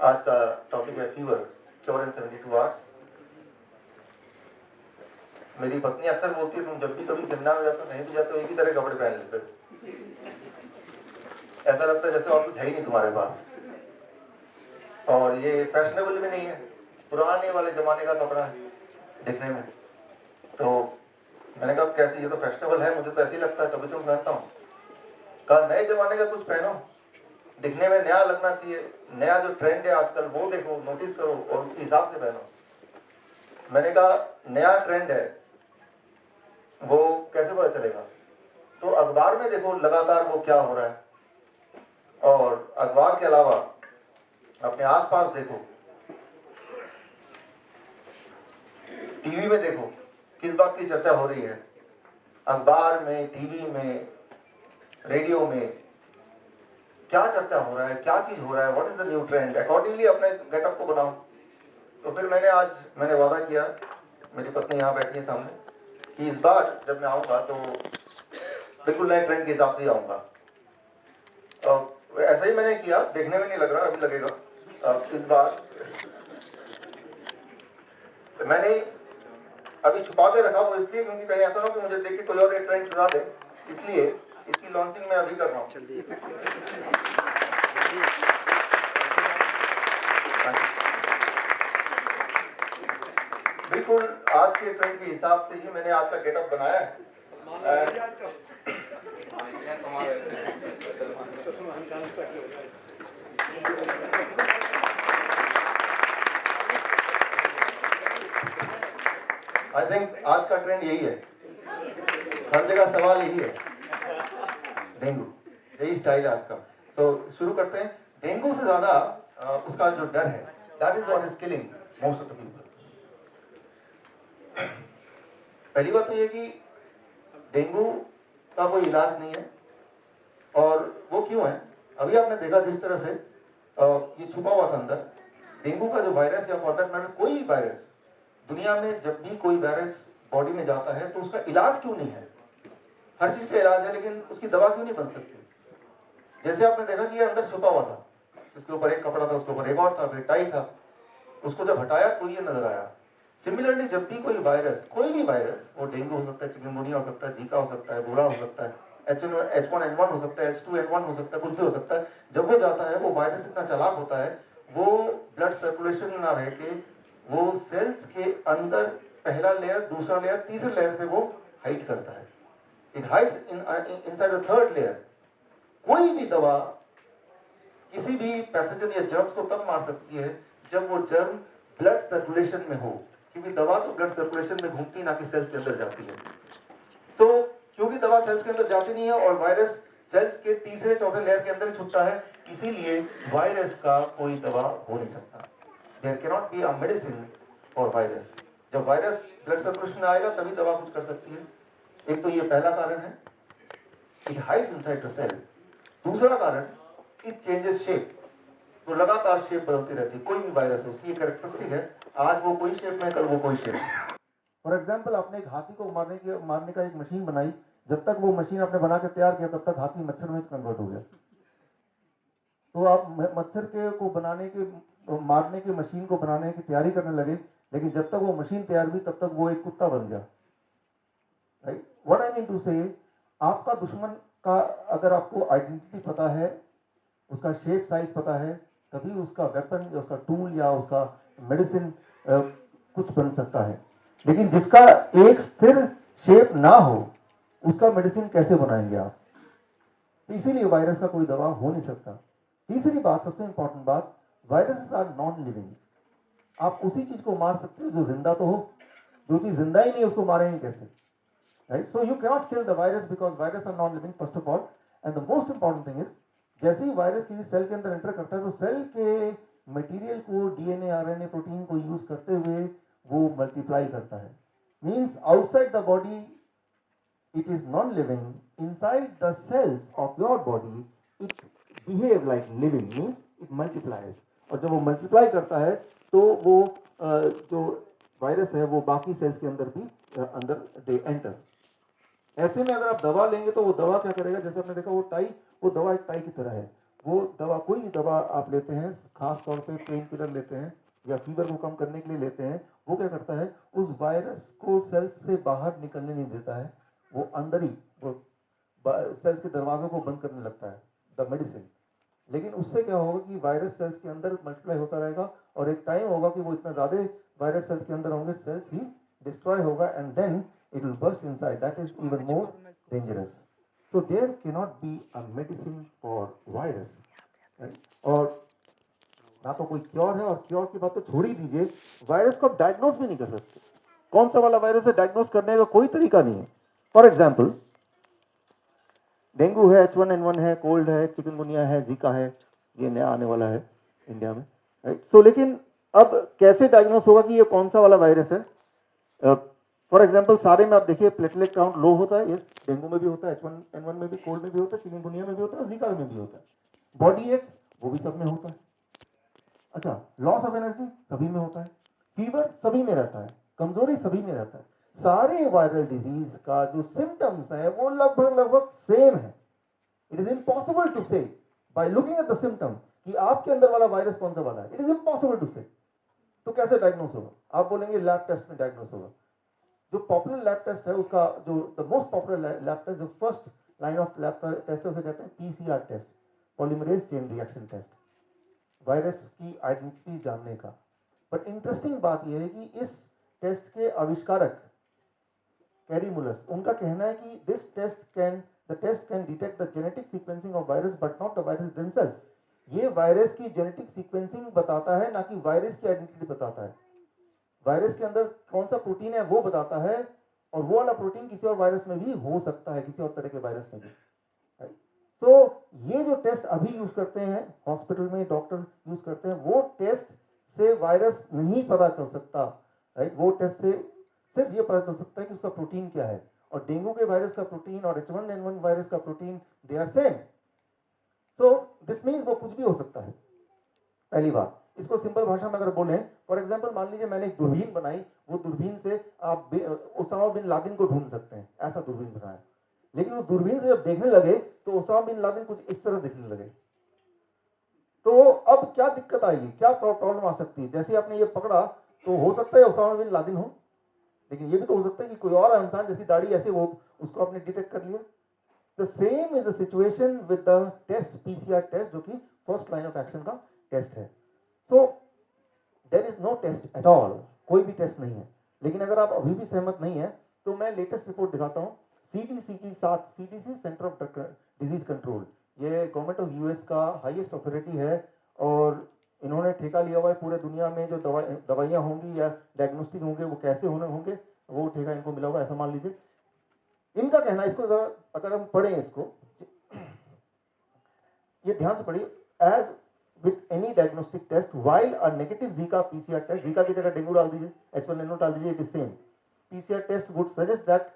आज का टॉपिक है फीवर, क्योर इन 72 आवर्स। मेरी पत्नी अक्सर बोलती है तुम जब भी कभी सेमिनार में जाते हो कहीं भी जाते हो एक ही तरह कपड़े पहन लेते हो, ऐसा लगता है जैसे और कुछ है ही नहीं तुम्हारे पास। और ये फैशनेबल भी नहीं है, पुराने वाले जमाने का कपड़ा है दिखने में। तो मैंने कहा कैसे, ये तो फैशनेबल है, मुझे तो ऐसे ही लगता है तभी तो मैं पहनता हूँ। कहा नए जमाने का कुछ पहनो, दिखने में नया लगना चाहिए, नया जो ट्रेंड है आजकल वो देखो, नोटिस करो और उसके हिसाब से पहनो। मैंने कहा नया ट्रेंड है वो कैसे पता चलेगा? तो अखबार में देखो लगातार वो क्या हो रहा है, और अखबार के अलावा अपने आसपास देखो, टीवी में देखो किस बात की चर्चा हो रही है। अखबार में, टीवी में, रेडियो में क्या चर्चा हो रहा है, क्या चीज हो रहा है, what is the new trend, accordingly अपने गेटअप को बनाओ। तो फिर मैंने वादा किया, मेरी पत्नी यहाँ बैठी है सामने, कि इस बार जब मैं आऊंगा तो बिल्कुल नए ट्रेंड के हिसाब से ही आऊंगा। ऐसा ही मैंने किया, देखने में नहीं लग रहा, अभी लगेगा। इस बार मैंने अभी छुपा के रखा, वो इसलिए क्योंकि कहीं ऐसा ना हो कि मुझे देख के कोई और ट्रेंड चुरा दे, इसलिए इसकी लॉन्चिंग मैं अभी कर रहा हूँ। बिल्कुल आज के ट्रेंड के हिसाब से ही मैंने आज का गेटअप बनाया है। आई थिंक आज का ट्रेंड यही है, हर जगह सवाल यही है, डेंगू, यही स्टाइल है आज का। तो शुरू करते हैं। डेंगू से ज्यादा उसका जो डर है, that is what is killing most of the people. पहली बात तो ये कि डेंगू का कोई इलाज नहीं है, और वो क्यों है? अभी आपने देखा जिस तरह से ये छुपा हुआ था अंदर, डेंगू का जो वायरस या फॉर दैट मैटर कोई भी वायरस, दुनिया में जब भी कोई वायरस बॉडी में जाता है तो उसका इलाज क्यों नहीं है? हर चीज का इलाज है, लेकिन उसकी दवा क्यों नहीं बन सकती? जैसे आपने देखा कि ये अंदर छुपा हुआ था, इसके ऊपर एक कपड़ा था, उसके ऊपर एक और था, फिर टाई था, उसको जब हटाया तो ये नजर आया। सिमिलरली जब भी कोई वायरस, कोई भी वायरस, वो डेंगू हो सकता है, चिकनगुनिया हो सकता है, जीका हो सकता है, बुरा हो सकता है, H1N1 हो सकता है, H2N1 हो सकता है, कुछ भी हो सकता है, जब वो जाता है, वो वायरस इतना चालाक होता है, वो ब्लड सर्कुलेशन में ना रह के वो सेल्स के अंदर पहला लेयर, दूसरा लेयर, तीसरे लेयर पे वो हाइड करता है। It hides inside the third layer. कोई भी दवा किसी भी पैथोजन या जर्म्स को तब मार सकती है जब वो जर्म ब्लड सर्कुलेशन में हो, क्योंकि दवा तो ब्लड सर्कुलेशन में घूमती ना कि सेल्स के अंदर जाती है। तो क्योंकि दवा सेल्स के अंदर जाती नहीं है और वायरस सेल्स के तीसरे चौथे लेयर के अंदर ही छुपता है, इसीलिए वायरस का कोई दवा हो नहीं सकता। There can not be a medicine for virus. जब वायरस ब्लड सर्कुलेशन में आएगा तभी दवा कुछ कर सकती है। एक तो ये पहला कारण है, it hides inside the cell. दूसरा कारण, इट चेंजेस शेप। तो लगातार शेप बदलती रहती है, कोई भी वायरस है उसकी कैरेक्टरिस्टिक है, आज वो कोई शेप में, कल वो कोई शेप। फॉर एग्जाम्पल, आपने एक हाथी को मारने का एक मशीन बनाई, जब तक वो मशीन आपने बना के तैयार किया तब तक हाथी मच्छर में कन्वर्ट हो गया। तो आप मच्छर के को बनाने के, मारने की मशीन को बनाने की तैयारी करने लगे, लेकिन जब तक वो मशीन तैयार हुई तब तक वो एक कुत्ता बन गया। Right, what I mean to say, आपका दुश्मन का अगर आपको आइडेंटिटी पता है, उसका शेप साइज पता है, तभी उसका वेपन या उसका टूल या उसका मेडिसिन कुछ बन सकता है। लेकिन जिसका एक स्थिर शेप ना हो, उसका मेडिसिन कैसे बनाएंगे आप? इसीलिए वायरस का कोई दवा हो नहीं सकता। तीसरी बात, सबसे इंपॉर्टेंट बात, वायरस आर नॉन लिविंग। आप उसी चीज को मार सकते हो जो जिंदा तो हो, जो चीज जिंदा ही नहीं उसको मारेंगे कैसे? Right, so you cannot kill the virus because virus are non living, first of all. And the most important thing is, जैसे ही वायरस किसी सेल के अंदर एंटर करता है तो सेल के मटेरियल को, डीएनए, आरएनए, प्रोटीन को यूज करते हुए वो मल्टीप्लाई करता है। Means outside the body it is non-living, inside the cells of your body it behave like living, means it multiplies। और जब वो मल्टीप्लाई करता है तो वो जो वायरस है वो बाकी सेल्स के अंदर भी अंदर दे एंटर। ऐसे में अगर आप दवा लेंगे तो वो दवा क्या करेगा, जैसे आपने देखा वो टाई, वो दवा एक टाई की तरह है, वो दवा, कोई भी दवा आप लेते हैं, खास तौर पे पेन किलर लेते हैं या फीवर को कम करने के लिए लेते हैं, वो क्या करता है, उस वायरस को सेल्स से बाहर निकलने नहीं देता है, वो अंदर ही वो सेल्स के दरवाजों को बंद करने लगता है, द मेडिसिन। लेकिन उससे क्या होगा कि वायरस सेल्स के अंदर मल्टीप्लाई होता रहेगा और एक टाइम होगा कि वो इतना ज्यादा वायरस सेल्स के अंदर होंगे, सेल्स ही डिस्ट्रॉय होगा and then it will burst inside, that is even more dangerous. So there can not be a medicine for virus, और ना तो कोई क्योर है, और क्योर की बात तो छोड़ ही दीजिए, वायरस को आप डायग्नोज भी नहीं कर सकते। कौन सा वाला वायरस है, डायग्नोज करने का कोई तरीका नहीं है। फॉर एग्जाम्पल डेंगू है, H1N1 है, कोल्ड है, चिकनगुनिया है, जीका है, ये नया आने वाला है इंडिया में, राइट। सो लेकिन अब कैसे डायग्नोस होगा कि ये कौन सा वाला वायरस है? फॉर एग्जाम्पल सारे में आप देखिए प्लेटलेट काउंट लो होता है, ये डेंगू में भी होता है, H1N1 में भी, कोल्ड में भी होता है, चिकनगुनिया में भी होता है, जीका में भी होता है। बॉडी एक, वो भी सब में होता है। अच्छा, लॉस ऑफ एनर्जी सभी में होता है, फीवर सभी में रहता है, कमजोरी सभी में रहता है। सारे वायरल डिजीज का जो सिम्टम्स है वो लगभग लगभग सेम है। इट इज इम्पॉसिबल टू से by looking at the symptom कि आपके अंदर वाला वायरस कौन सा वाला है। इट इज इम्पॉसिबल टू से। तो कैसे डायग्नोस होगा? आप बोलेंगे लैब टेस्ट में डायग्नोस होगा। जो पॉपुलर लैब टेस्ट है उसका जो the most popular lab test, जो first line of lab test है, उसे कहते हैं PCR test, polymerase chain reaction test, virus की आइडेंटिटी जानने का। बट इंटरेस्टिंग बात यह है कि इस टेस्ट के आविष्कारक कैरी मुलस, उनका कहना है कि this test can detect the genetic sequencing of virus but not the virus themself. ये वायरस की जेनेटिक सीक्वेंसिंग बताता है, ना कि वायरस की आइडेंटिटी बताता है। वायरस के अंदर कौन सा प्रोटीन है वो बताता है, और वो वाला प्रोटीन किसी और वायरस में भी हो सकता है, किसी और तरह के वायरस में भी। तो ये जो टेस्ट अभी यूज करते हैं हॉस्पिटल में, डॉक्टर यूज करते हैं, वो टेस्ट से वायरस नहीं पता चल सकता, राइट। वो टेस्ट से सिर्फ ये पता चल सकता है कि उसका प्रोटीन क्या है, और डेंगू के वायरस का प्रोटीन और H1N1 वायरस का protein they are same. So this means वो कुछ भी हो सकता है। पहली बात, इसको सिंपल भाषा में अगर बोलें, फॉर एग्जांपल मान लीजिए मैंने एक दूरबीन बनाई, वो दूरबीन से आप उसामा बिन लादेन को ढूंढ सकते हैं, ऐसा दूरबीन बनाया। लेकिन वो दूरबीन से जब देखने लगे तो उसामा बिन लादेन कुछ इस तरह दिखने लगे। तो अब क्या दिक्कत आएगी, क्या प्रॉब्लम आ सकती है? जैसे आपने ये पकड़ा तो हो सकता है उसामा बिन लादेन हो, लेकिन ये भी तो हो सकता है कि कोई और इंसान जैसी दाढ़ी ऐसे, वो उसको आपने डिटेक्ट कर लिया। The same is the situation with the test, PCR test, जो कि फर्स्ट लाइन ऑफ एक्शन का टेस्ट है। So there is no test at all, कोई भी टेस्ट नहीं है। लेकिन अगर आप अभी भी सहमत नहीं है तो मैं लेटेस्ट रिपोर्ट दिखाता हूं, सीडीसी की साथ, CDC centre of disease control, ये गवर्नमेंट ऑफ यूएस का हाईएस्ट अथॉरिटी है, और इन्होंने ठेका लिया हुआ है पूरे दुनिया में जो दवाइयां होंगी या डायग्नोस्टिक होंगे वो कैसे होंगे, वो ठेका इनको मिला हुआ है, ऐसा मान लीजिए। इनका कहना, इसको जरा अगर हम पढ़ें इसको, ये ध्यान से पढ़िए, as with any diagnostic test, while a negative Zika PCR test, Zika की जगह डेंगू डाल दीजिए, H1N1 डाल दीजिए, it is same. PCR test would suggest that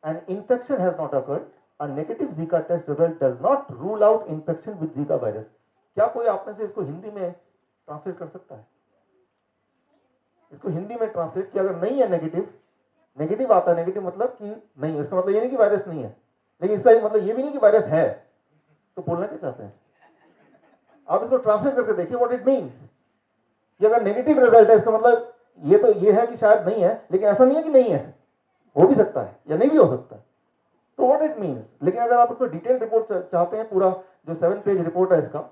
an infection has not occurred. A negative Zika test result does not rule out infection with Zika virus. क्या कोई आप में से इसको हिंदी में ट्रांसलेट कर सकता है? इसको हिंदी में ट्रांसलेट किया, अगर नहीं है नेगेटिव, नेगेटिव आता है, नेगेटिव मतलब कि नहीं, इसका मतलब ये नहीं कि वायरस नहीं है, लेकिन इसका मतलब ये भी नहीं कि वायरस है। तो बोलना क्या चाहते हैं आप? इसको ट्रांसलेट करके देखिए व्हाट इट मींस। कि अगर नेगेटिव रिजल्ट है इसका मतलब ये तो ये है कि शायद नहीं है, लेकिन ऐसा नहीं है कि नहीं है, हो भी सकता है या नहीं भी हो सकता है। तो व्हाट इट मींस। लेकिन अगर आप उसको डिटेल रिपोर्ट चाहते हैं, पूरा जो 7 पेज रिपोर्ट है इसका,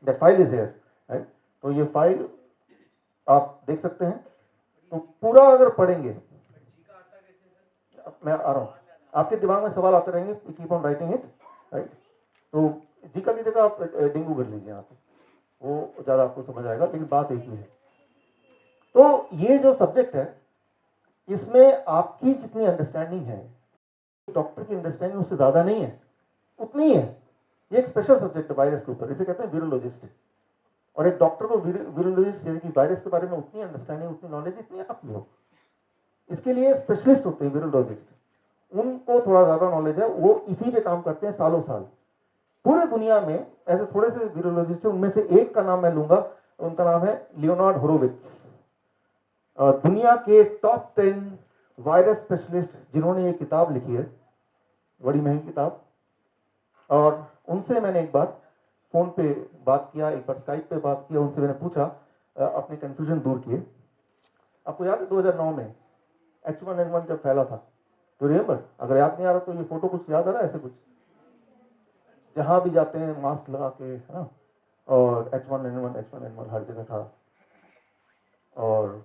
that file is here, right. तो ये फाइल आप देख सकते हैं। तो पूरा अगर पढ़ेंगे, मैं आ रहा हूं, आपके दिमाग में सवाल आते रहेंगे, keep on writing it, right. तो जीका की जगह आप डेंगू कर लीजिए यहाँ पे, वो ज्यादा आपको समझ आएगा, लेकिन बात एक ही है। तो ये जो सब्जेक्ट है, इसमें आपकी जितनी अंडरस्टैंडिंग है, डॉक्टर की अंडरस्टैंडिंग उससे ज्यादा नहीं है, उतनी ही है। ये एक स्पेशल सब्जेक्ट है वायरस के ऊपर, इसे कहते हैं वीरोलॉजिस्ट। और एक डॉक्टर को वीरोलॉजिस्ट यानी कि वायरस के बारे में उतनी अंडरस्टैंडिंग, उतनी नॉलेज जितनी आपकी हो। इसके लिए स्पेशलिस्ट होते हैं वीरोलॉजिस्ट, उनको थोड़ा ज्यादा नॉलेज है, वो इसी पे काम करते हैं सालों साल। पूरे दुनिया में ऐसे थोड़े से वीरोलॉजिस्ट हैं, उनमें से एक का नाम मैं लूंगा, उनका नाम है लियोनार्ड होरोविट्ज। दुनिया के टॉप 10 वायरस स्पेशलिस्ट जिन्होंने ये किताब लिखी है, बड़ी महंगी किताब, और उनसे मैंने एक बार फ़ोन पे बात किया, एक बार स्काइप पे बात किया, उनसे मैंने पूछा, अपने कन्फ्यूजन दूर किए। आपको याद है 2009 में H1N1 जब फैला था, तो रिमेंबर, अगर याद नहीं आ रहा तो ये फोटो कुछ याद आ रहा है ऐसे कुछ, जहां भी जाते हैं मास्क लगा के, है ना, और H1N1 हर जगह था। और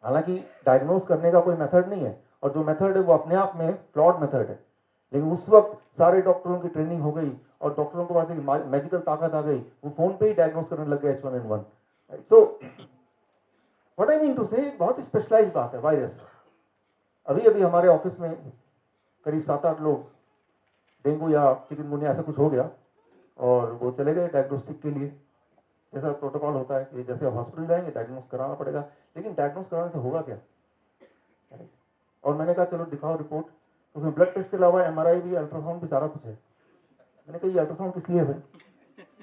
हालांकि डायग्नोज करने का कोई मेथड नहीं है, और जो मेथड है वो अपने आप में फ्लॉड मेथड है, लेकिन उस वक्त सारे डॉक्टरों की ट्रेनिंग हो गई और डॉक्टरों के पास एक मैजिकल ताकत आ गई, वो फोन पे ही डायग्नोज करने लग गए H1N1। So what I mean to say, बहुत ही स्पेशलाइज्ड बात है वायरस। अभी अभी हमारे ऑफिस में करीब 7-8 लोग डेंगू या चिकनगुनिया ऐसा कुछ हो गया, और वो चले गए डायग्नोस्टिक के लिए। जैसा प्रोटोकॉल होता है कि जैसे आप हॉस्पिटल जाएंगे डायग्नोस कराना पड़ेगा, लेकिन डायग्नोस कराने से होगा क्या? और मैंने कहा चलो दिखाओ रिपोर्ट, उसमें ब्लड टेस्ट के अलावा MRI भी, अल्ट्रासाउंड भी, सारा कुछ है। मैंने कहा ये अल्ट्रासाउंड किस लिए है?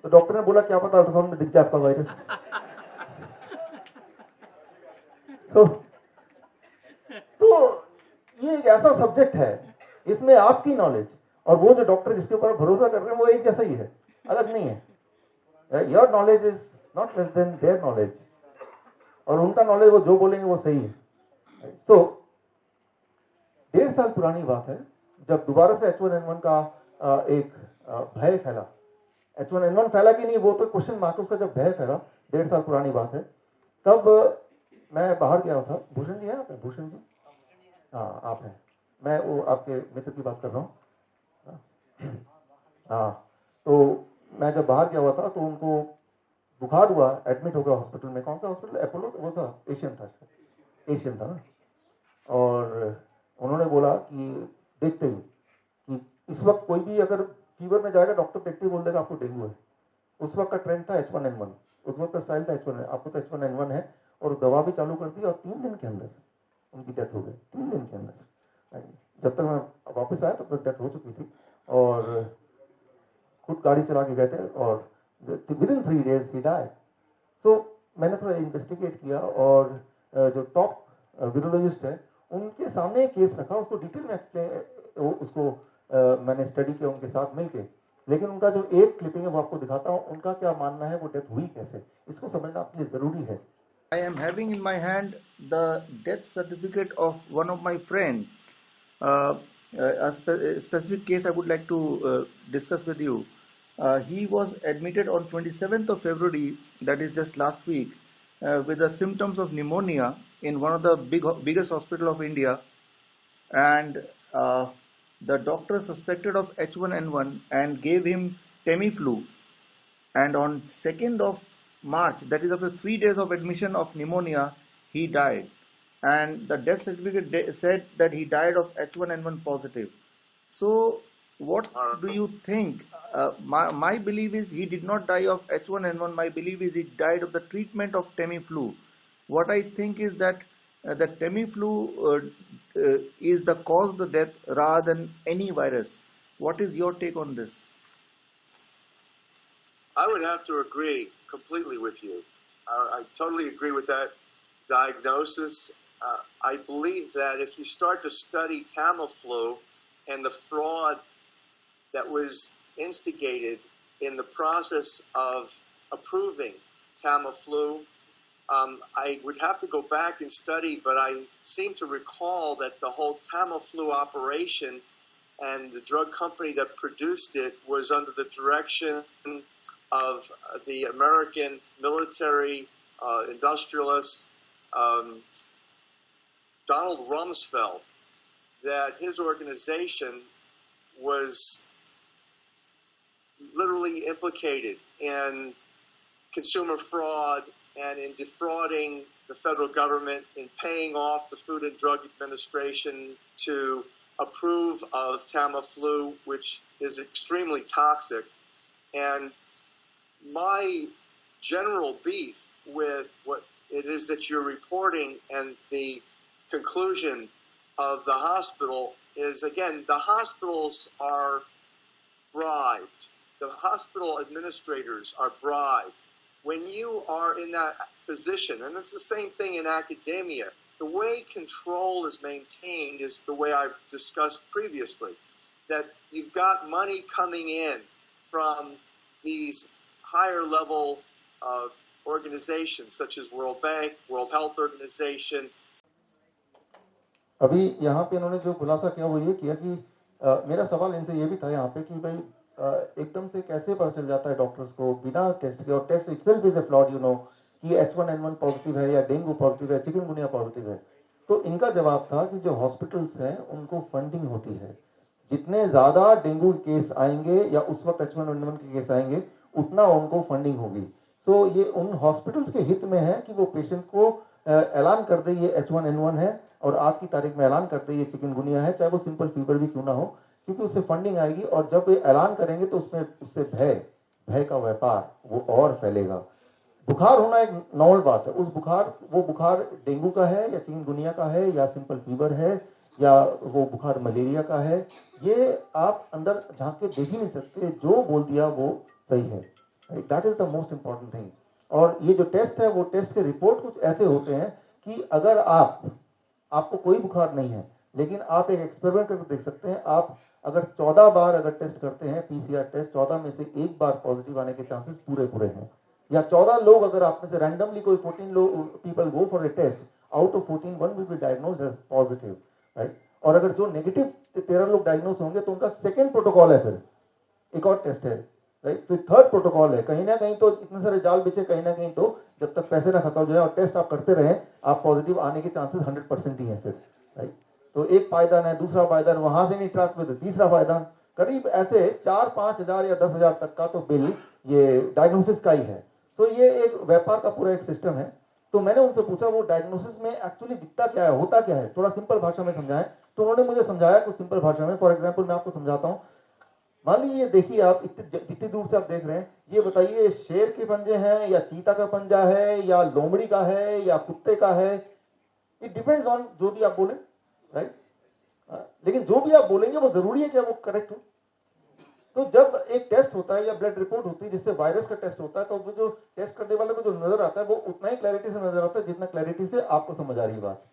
तो डॉक्टर ने बोला क्या पता अल्ट्रासाउंड में दिख जाए आपका वायरस। तो ये एक ऐसा सब्जेक्ट है, इसमें आपकी नॉलेज और वो जो डॉक्टर जिसके ऊपर भरोसा कर रहे हैं वो एक जैसा ही है, अलग नहीं है। Your knowledge is not less than their knowledge, और उनका नॉलेज वो जो बोलेंगे वो सही है। तो 1.5 साल पुरानी बात है, जब दोबारा से H1N1 का एक भय फैला। H1N1 फैला कि नहीं वो तो क्वेश्चन मार्क, उसका जब भय फैला, 1.5 साल पुरानी बात है, तब मैं बाहर गया था। भूषण जी हैं आप? भूषण जी, हाँ आप हैं, मैं वो आपके मित्र की बात कर रहा हूँ। हाँ, तो मैं जब बाहर गया हुआ था तो उनको बुखार हुआ, एडमिट हो गया हॉस्पिटल में। कौन सा हॉस्पिटल? अपोलो वो था, एशियन था, एशियन था ना। और उन्होंने बोला कि देखते ही कि इस वक्त कोई भी अगर फीवर में जाएगा, डॉक्टर देखते ही बोल देगा आपको डेंगू है। उस वक्त का ट्रेंड था H1N1, उस वक्त का स्टाइल था H1N1, आपको तो H1N1 है, और दवा भी चालू कर दी, और 3 दिन के अंदर उनकी डेथ हो गई, 3 दिन के अंदर। जब तक मैं वापस आया तब तक डेथ हो चुकी थी, और खुद गाड़ी चला के गए थे, और विदिन 3 days ही डाइड। सो मैंने थोड़ा इन्वेस्टिगेट किया, और जो टॉप वीरोलॉजिस्ट है उनके सामने एक केस रखा, उसको डिटेल में एक्सप्लेन, उसको मैंने स्टडी किया उनके साथ मिलके। लेकिन उनका जो एक क्लिपिंग है वो आपको दिखाता हूँ, उनका क्या मानना है, वो डेथ हुई कैसे, इसको समझना आपके लिए जरूरी है। I am having in my hand the death certificate of one of my friend. A specific case I would like to discuss with you. He was admitted on 27th of February, that is just last week, with the symptoms of pneumonia in one of the biggest hospital of India, and the doctor suspected of H1N1 and gave him Tamiflu. And on 2nd of March, that is after 3 days of admission of pneumonia, he died. And the death certificate said that he died of H1N1 positive. So what do you think? My belief is he did not die of H1N1. My belief is he died of the treatment of Tamiflu. What I think is that the Tamiflu is the cause of the death rather than any virus. What is your take on this? I would have to agree completely with you. I totally agree with that diagnosis. I believe that if you start to study Tamiflu and the fraud that was instigated in the process of approving Tamiflu, I would have to go back and study, but I seem to recall that the whole Tamiflu operation and the drug company that produced it was under the direction of the American military industrialist Donald Rumsfeld, that his organization was literally implicated in consumer fraud and in defrauding the federal government, in paying off the Food and Drug Administration to approve of Tamiflu, which is extremely toxic. And my general beef with what it is that you're reporting and the conclusion of the hospital is, again, the hospitals are bribed. The hospital administrators are bribed. When you are in that position, and it's the same thing in academia, the way control is maintained is the way I've discussed previously, that you've got money coming in from these higher level organizations such as World Bank, World Health Organization. अभी यहाँ पे इन्होंने जो खुलासा किया वो ये किया कि मेरा सवाल इनसे ये भी था यहाँ पे कि भाई एकदम से कैसे पता चल जाता है डॉक्टर्स को बिना टेस्ट के, और test itself is a flawed, you know, कि H1N1 पॉजिटिव है या डेंगू पॉजिटिव है, चिकनगुनिया पॉजिटिव है। तो इनका जवाब था कि जो हॉस्पिटल्स हैं उनको फंडिंग होती है, जितने ज़्यादा डेंगू केस आएंगे या उस वक्त H1N1 के केस आएंगे उतना उनको फंडिंग होगी। सो ये उन हॉस्पिटल्स के हित में है कि वो पेशेंट को ऐलान कर दे ये H1N1 है और आज की तारीख में ऐलान कर दे ये चिकनगुनिया है, चाहे वो सिंपल फीवर भी क्यों ना हो, क्योंकि उससे फंडिंग आएगी। और जब ये ऐलान करेंगे तो उसमें उससे भय का व्यापार वो और फैलेगा। बुखार होना एक नॉर्मल बात है, वो बुखार डेंगू का है या चिकनगुनिया का है या सिंपल फीवर है या वो बुखार मलेरिया का है, ये आप अंदर झांक के देख ही नहीं सकते, जो बोल दिया वो सही है। That is the most important thing. और ये जो टेस्ट है वो टेस्ट के रिपोर्ट कुछ ऐसे होते हैं कि अगर आपको कोई बुखार नहीं है, लेकिन आप एक एक्सपेरिमेंट करके देख सकते हैं, आप अगर 14 बार अगर टेस्ट करते हैं PCR टेस्ट, 14 में से एक बार पॉजिटिव आने के चांसेस पूरे हैं। या 14 लोग अगर आप में से रैंडमली कोई 14 लोग people go for a test, out of 14 1 will be diagnosed as positive, right. और अगर जो नेगेटिव 13 लोग डायग्नोज होंगे तो उनका सेकेंड प्रोटोकॉल है, फिर एक और टेस्ट है, राइट। तो थर्ड प्रोटोकॉल है। कहीं ना कहीं तो इतने सारे जाल बिछे, कहीं ना कहीं तो जब तक पैसे ना खत्म हो जाए और टेस्ट आप करते रहे, आप पॉजिटिव आने के चांसेस 100% ही है फिर, राइट। तो एक पायदान है, दूसरा पायदान, वहां से नहीं ट्रैक हुए तो तीसरा पायदान, करीब ऐसे 4-5 हजार या 10 हजार तक का तो बिल ये डायग्नोसिस का ही है। तो ये एक व्यापार का पूरा एक सिस्टम है। तो मैंने उनसे पूछा वो डायग्नोसिस में एक्चुअली दिखता क्या है, होता क्या है, थोड़ा सिंपल भाषा में समझाएं। तो उन्होंने मुझे समझाया कुछ सिंपल भाषा में। फॉर एग्जाम्पल मैं आपको समझाता हूँ। मान लीजिए, देखिए आप इतनी दूर से आप देख रहे हैं, ये बताइए शेर के पंजे हैं या चीता का पंजा है या लोमड़ी का है या कुत्ते का है, इट डिपेंड्स ऑन जो भी आप बोले, राइट। लेकिन जो भी आप बोलेंगे वो जरूरी है क्या वो करेक्ट हो। तो जब एक टेस्ट होता है या ब्लड रिपोर्ट होती है जिससे वायरस का टेस्ट होता है, तो वो जो टेस्ट करने वाले को जो नजर आता है वो उतना ही क्लैरिटी से नजर आता है जितना क्लैरिटी से आपको समझ आ रही है बात।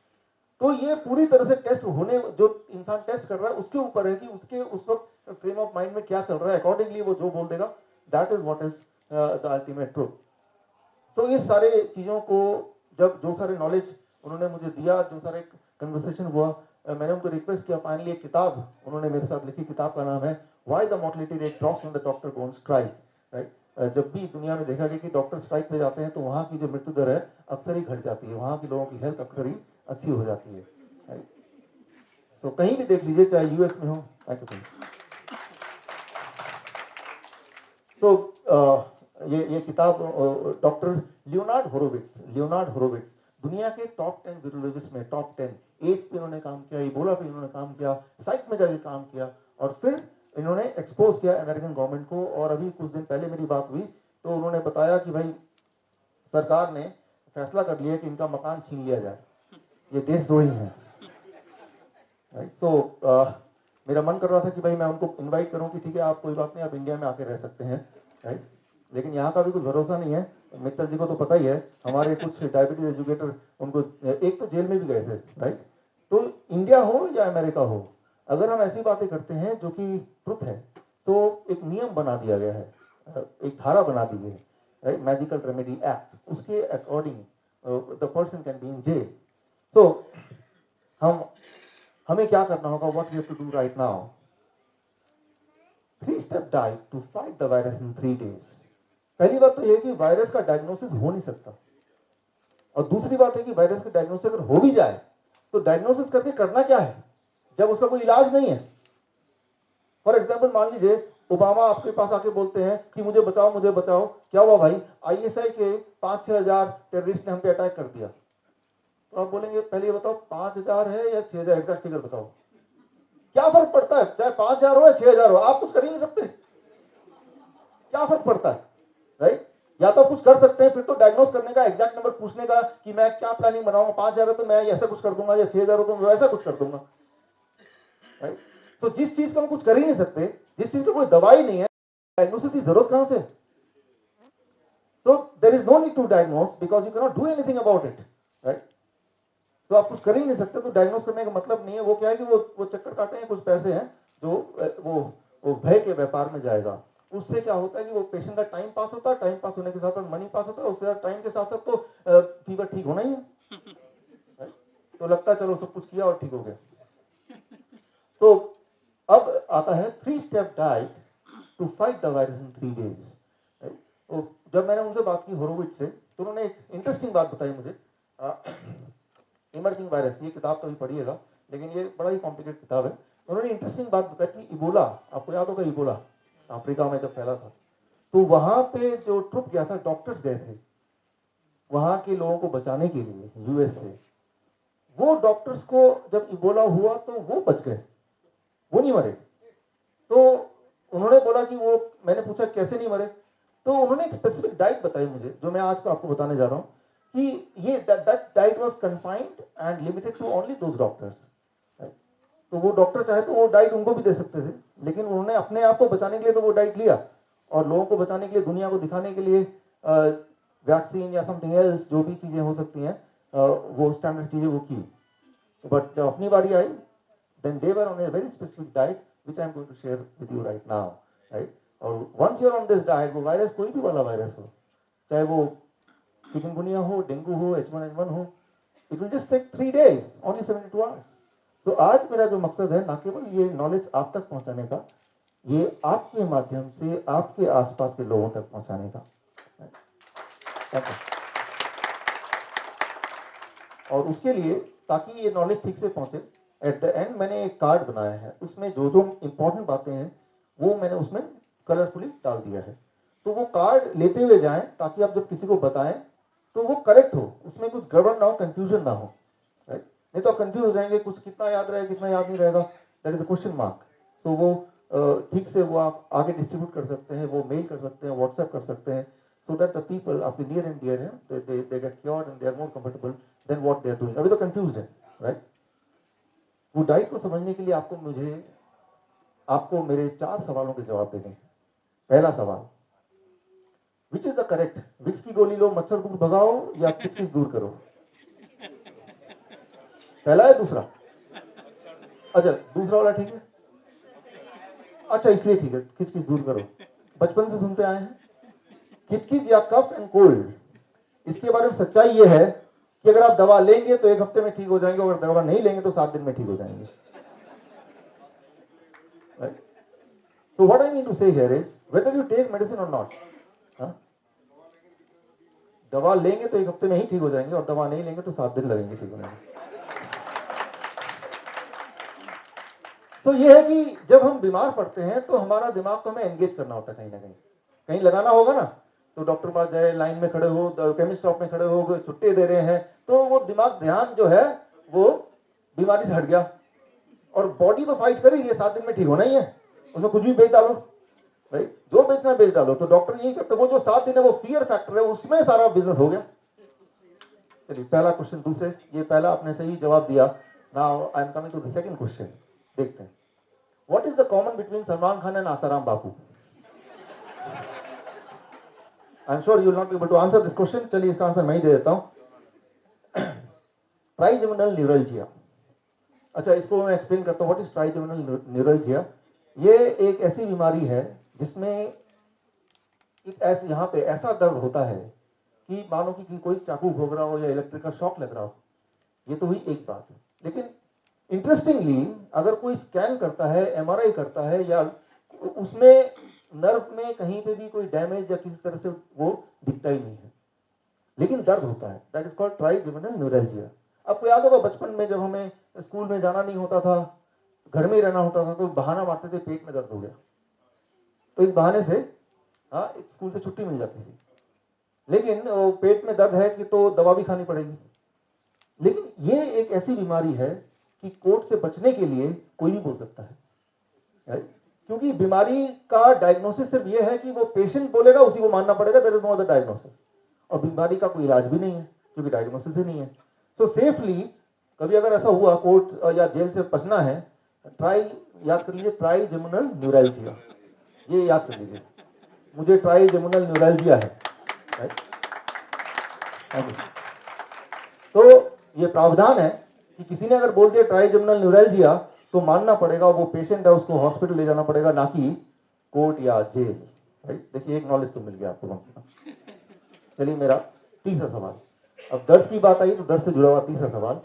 तो ये पूरी तरह से टेस्ट होने, जो इंसान टेस्ट कर रहा है उसके ऊपर है कि उसके उस वक्त फ्रेम ऑफ माइंड में क्या चल रहा है, अकॉर्डिंगली वो जो बोल देगा, that is what is the ultimate truth. So इस सारे चीजों को, जब जो सारे नॉलेज उन्होंने मुझे दिया, जो सारे कन्वर्सेशन हुआ, मैंने उनको रिक्वेस्ट किया, फाइनली एक किताब उन्होंने मेरे साथ लिखी। किताब का नाम है why the mortality rate drops when the doctor go on strike, right. जब भी दुनिया में देखा गया कि डॉक्टर स्ट्राइक पे जाते हैं तो वहाँ की जो मृत्यु दर है अक्सर ही घट जाती है, वहाँ के लोगों की हेल्थ अक्सर ही अच्छी हो जाती है, राइट। सो कहीं भी देख लीजिए, चाहे US में हो। Thank you. तो ये किताब डॉक्टर लियोनार्ड होरोविट्ज दुनिया के टॉप 10 वीरोलॉजिस्ट में टॉप 10, एड्स पे इन्होंने काम किया, इबोला पे इन्होंने काम किया, साइट में जाके काम किया, और फिर इन्होंने एक्सपोज किया अमेरिकन गवर्नमेंट को। और अभी कुछ दिन पहले मेरी बात हुई तो उन्होंने बताया कि भाई सरकार ने फैसला कर लिया कि इनका मकान छीन लिया जाए, ये देशद्रोही है, राइट। तो मेरा मन कर रहा था कि भाई मैं उनको इनवाइट करूं कि ठीक है आप कोई बात नहीं, आप इंडिया में आके रह सकते हैं, राइट। लेकिन यहाँ का भी कुछ भरोसा नहीं है। मित्तल जी को तो पता ही है, हमारे कुछ डायबिटीज एजुकेटर उनको एक तो जेल में भी गए थे, राइट। तो इंडिया हो या अमेरिका हो, अगर हम ऐसी बातें करते हैं जो कि ट्रुथ है, तो एक नियम बना दिया गया है, एक धारा बना दी गई है, राइट, मैजिकल रेमेडी एक्ट, उसके according the person can be in jail. तो हमें क्या करना होगा, what we have to do right now, 3-step diet to fight the virus in 3 days। पहली बात तो यह है कि वायरस का डायग्नोसिस हो नहीं सकता, और दूसरी बात है कि वायरस का डायग्नोसिस अगर हो भी जाए तो डायग्नोसिस करके करना क्या है जब उसका कोई इलाज नहीं है। फॉर एग्जाम्पल मान लीजिए ओबामा आपके पास आके बोलते हैं कि मुझे बचाओ मुझे बचाओ, क्या हुआ भाई, ISI के 5-6 हजार टेररिस्ट ने हम पे अटैक कर दिया। तो आप बोलेंगे पहले ये बताओ 5,000 है या 6,000, एग्जैक्ट फिगर बताओ, क्या फर्क पड़ता है, चाहे 5,000 हो या 6,000 हो, आप कुछ कर ही नहीं सकते, क्या फर्क पड़ता है, राइट। या तो कुछ कर सकते हैं, फिर तो डायग्नोस करने का, एग्जैक्ट नंबर पूछने का कि मैं क्या प्लानिंग बनाऊंगा, 5,000 है तो मैं ऐसा कुछ कर दूंगा, या 6,000 हो तो मैं वैसा कुछ कर दूंगा, राइट। तो जिस चीज का हम कुछ कर ही नहीं सकते, जिस चीज का कोई दवाई नहीं है, डायग्नोसिस की जरूरत कहां से। So there is no need to diagnose because you cannot do anything about it, right? तो आप कुछ कर ही नहीं सकते, तो डायग्नोस करने का मतलब नहीं है। वो क्या है कि वो चक्कर काटे हैं, कुछ पैसे हैं जो वो भय के व्यापार में जाएगा। उससे क्या होता है कि वो पेशेंट का टाइम पास होता है, टाइम पास होने के साथ साथ मनी पास होता है, उसके साथ टाइम के साथ साथ तो फीवर ठीक होना ही है, right? तो लगता है चलो सब कुछ किया और ठीक हो गया। तो अब आता है 3-step diet to fight the virus in 3 days। तो जब मैंने उनसे बात की होरोविट्ज से, तो उन्होंने एक इंटरेस्टिंग बात बताई मुझे। इमर्जिंग वायरस, ये किताब तो भी पढ़िएगा, लेकिन ये बड़ा ही कॉम्प्लिकेटेड किताब है। उन्होंने इंटरेस्टिंग बात बताई कि इबोला, आपको याद होगा इबोला अफ्रीका में जब फैला था, तो वहां पे जो ट्रुप गया था, डॉक्टर्स गए थे वहां के लोगों को बचाने के लिए यूएस से। वो डॉक्टर्स को जब इबोला हुआ तो वो बच गए, वो नहीं मरे। तो उन्होंने बोला कि वो, मैंने पूछा कैसे नहीं मरे, तो उन्होंने एक स्पेसिफिक डाइट बताई मुझे, जो मैं आज को आपको बताने जा रहा हूँ कि ये that diet was confined and limited to only those doctors. तो वो डॉक्टर चाहे तो वो डाइट उनको भी दे सकते थे, लेकिन उन्होंने अपने आप को बचाने के लिए तो वो डाइट लिया, और लोगों को बचाने के लिए, दुनिया को दिखाने के लिए वैक्सीन या समथिंग एल्स, जो भी चीजें हो सकती हैं, वो स्टैंडर्ड चीजें वो की। बट जब अपनी बारी आई, then they were on a very specific diet which I am going to share with you right now, right? और once you are on this diet, वो वायरस कोई भी वाला वायरस हो, चाहे वो चिकनगुनिया हो, डेंगू हो, H1N1 हो, it will just take 3 days, only 72 hours. तो आज मेरा जो मकसद है, ना केवल ये नॉलेज आप तक पहुंचाने का, ये आपके माध्यम से आपके आसपास के लोगों तक पहुंचाने का। और उसके लिए, ताकि ये नॉलेज ठीक से पहुंचे, एट द एंड मैंने एक कार्ड बनाया है, उसमें जो जो इंपॉर्टेंट बातें हैं वो मैंने उसमें कलरफुली डाल दिया है। तो वो कार्ड लेते हुए जाएं, ताकि आप जब किसी को बताएं तो वो करेक्ट हो, उसमें कुछ गड़बड़ ना हो, कंफ्यूजन ना हो, राइट? नहीं तो आप कंफ्यूज हो जाएंगे, कुछ कितना याद रहेगा, कितना याद नहीं रहेगा, that is the question mark. तो वो ठीक से वो आप आगे डिस्ट्रीब्यूट कर सकते हैं, वो मेल कर सकते हैं, व्हाट्सएप कर सकते हैं, so that the people आपके near and dear हैं, they get cured and they are more comfortable than what they are doing। अभी तो confused है, right? वो डाइट को समझने के लिए आपको मेरे 4 सवालों के जवाब देने हैं। पहला सवाल, which is the correct, Vicks की गोली लो मच्छर दूर भगाओ या किचकिच दूर करो? पहला है, दूसरा? अच्छा, दूसरा वाला ठीक है, अच्छा इसलिए ठीक है, किचकिच दूर करो। बचपन से सुनते आए हैं, किचकिच या कफ एंड कोल्ड, इसके बारे में सच्चाई ये है कि अगर आप दवा लेंगे तो 1 हफ्ते में ठीक हो जाएंगे, अगर दवा नहीं लेंगे तो 7 दिन में ठीक हो जाएंगे। Right? So what I mean to say here is, whether you take medicine or not, दवा लेंगे तो 1 हफ्ते में ही ठीक हो जाएंगे, और दवा नहीं लेंगे तो 7 दिन लगेंगे ठीक होने में। तो ये है कि जब हम बीमार पड़ते हैं तो हमारा दिमाग को हमें एंगेज करना होता है, कहीं ना कहीं लगाना होगा ना। तो डॉक्टर पास जाए, लाइन में खड़े हो, केमिस्ट शॉप में खड़े हो, छुट्टी दे रहे हैं, तो वो दिमाग, ध्यान जो है वो बीमारी से हट गया, और बॉडी तो फाइट कर रही है, 7 दिन में ठीक होना ही है, उसमें कुछ भी बेच डालो, राइट? जो बेचना है बेच डालो। तो डॉक्टर यही करते, वो जो 7 दिन है वो फियर फैक्टर है, उसमें सारा बिजनेस हो गया। चलिए, पहला क्वेश्चन, दूसरे, ये पहला आपने सही जवाब दिया। Now I am coming to the second question. देखते हैं, what is the common between Salman Khan and Asaram Bapu? I am sure you will not be able to answer this question. चलिए, इसका आंसर मैं ही दे देता हूं। Trigeminal neuralgia. अच्छा, इसको मैं एक्सप्लेन करता हूं, व्हाट इज ट्राइजेमिनल न्यूरल्जिया। ये एक ऐसी बीमारी है जिसमें यहाँ पे ऐसा दर्द होता है कि मानो कि कोई चाकू भोग रहा हो या इलेक्ट्रिक का शॉक लग रहा हो। ये तो हुई एक बात, लेकिन इंटरेस्टिंगली अगर कोई स्कैन करता है, एमआरआई करता है, या उसमें नर्व में कहीं पे भी कोई डैमेज या किसी तरह से वो दिखता ही नहीं है, लेकिन दर्द होता है। That is called trigeminal neuralgia. आपको याद होगा बचपन में जब हमें स्कूल में जाना नहीं होता था, घर में ही रहना होता था, तो बहाना मारते थे पेट में दर्द हो गया, तो इस बहाने से स्कूल से छुट्टी मिल जाती थी। लेकिन पेट में दर्द है कि तो दवा भी खानी पड़ेगी। लेकिन ये एक ऐसी बीमारी है कि कोर्ट से बचने के लिए कोई भी बोल सकता है, राइट? क्योंकि बीमारी का डायग्नोसिस सिर्फ ये है कि वो पेशेंट बोलेगा, उसी को मानना पड़ेगा, there is no other diagnosis. और बीमारी का कोई इलाज भी नहीं है, क्योंकि डायग्नोसिस ही नहीं है। सो सेफली कभी अगर ऐसा हुआ कोर्ट या जेल से बचना है, याद कर लीजिए, ट्राइजेमिनल न्यूरल्जिया, ये याद कर लीजिए, मुझे ट्राइजेमिनल न्यूरल्जिया है, राइट? तो ये प्रावधान है कि किसी ने अगर बोल दिया ट्राइजेमिनल न्यूरल्जिया, तो मानना पड़ेगा, वो पेशेंट है, उसको हॉस्पिटल ले जाना पड़ेगा, ना कि कोर्ट या जेल। राइट। देखिए एक नॉलेज तो मिल गया आपको कम से कम। चलिए मेरा तीसरा सवाल, अब दर्द की बात आई तो दर्द से जुड़ा हुआ तीसरा सवाल,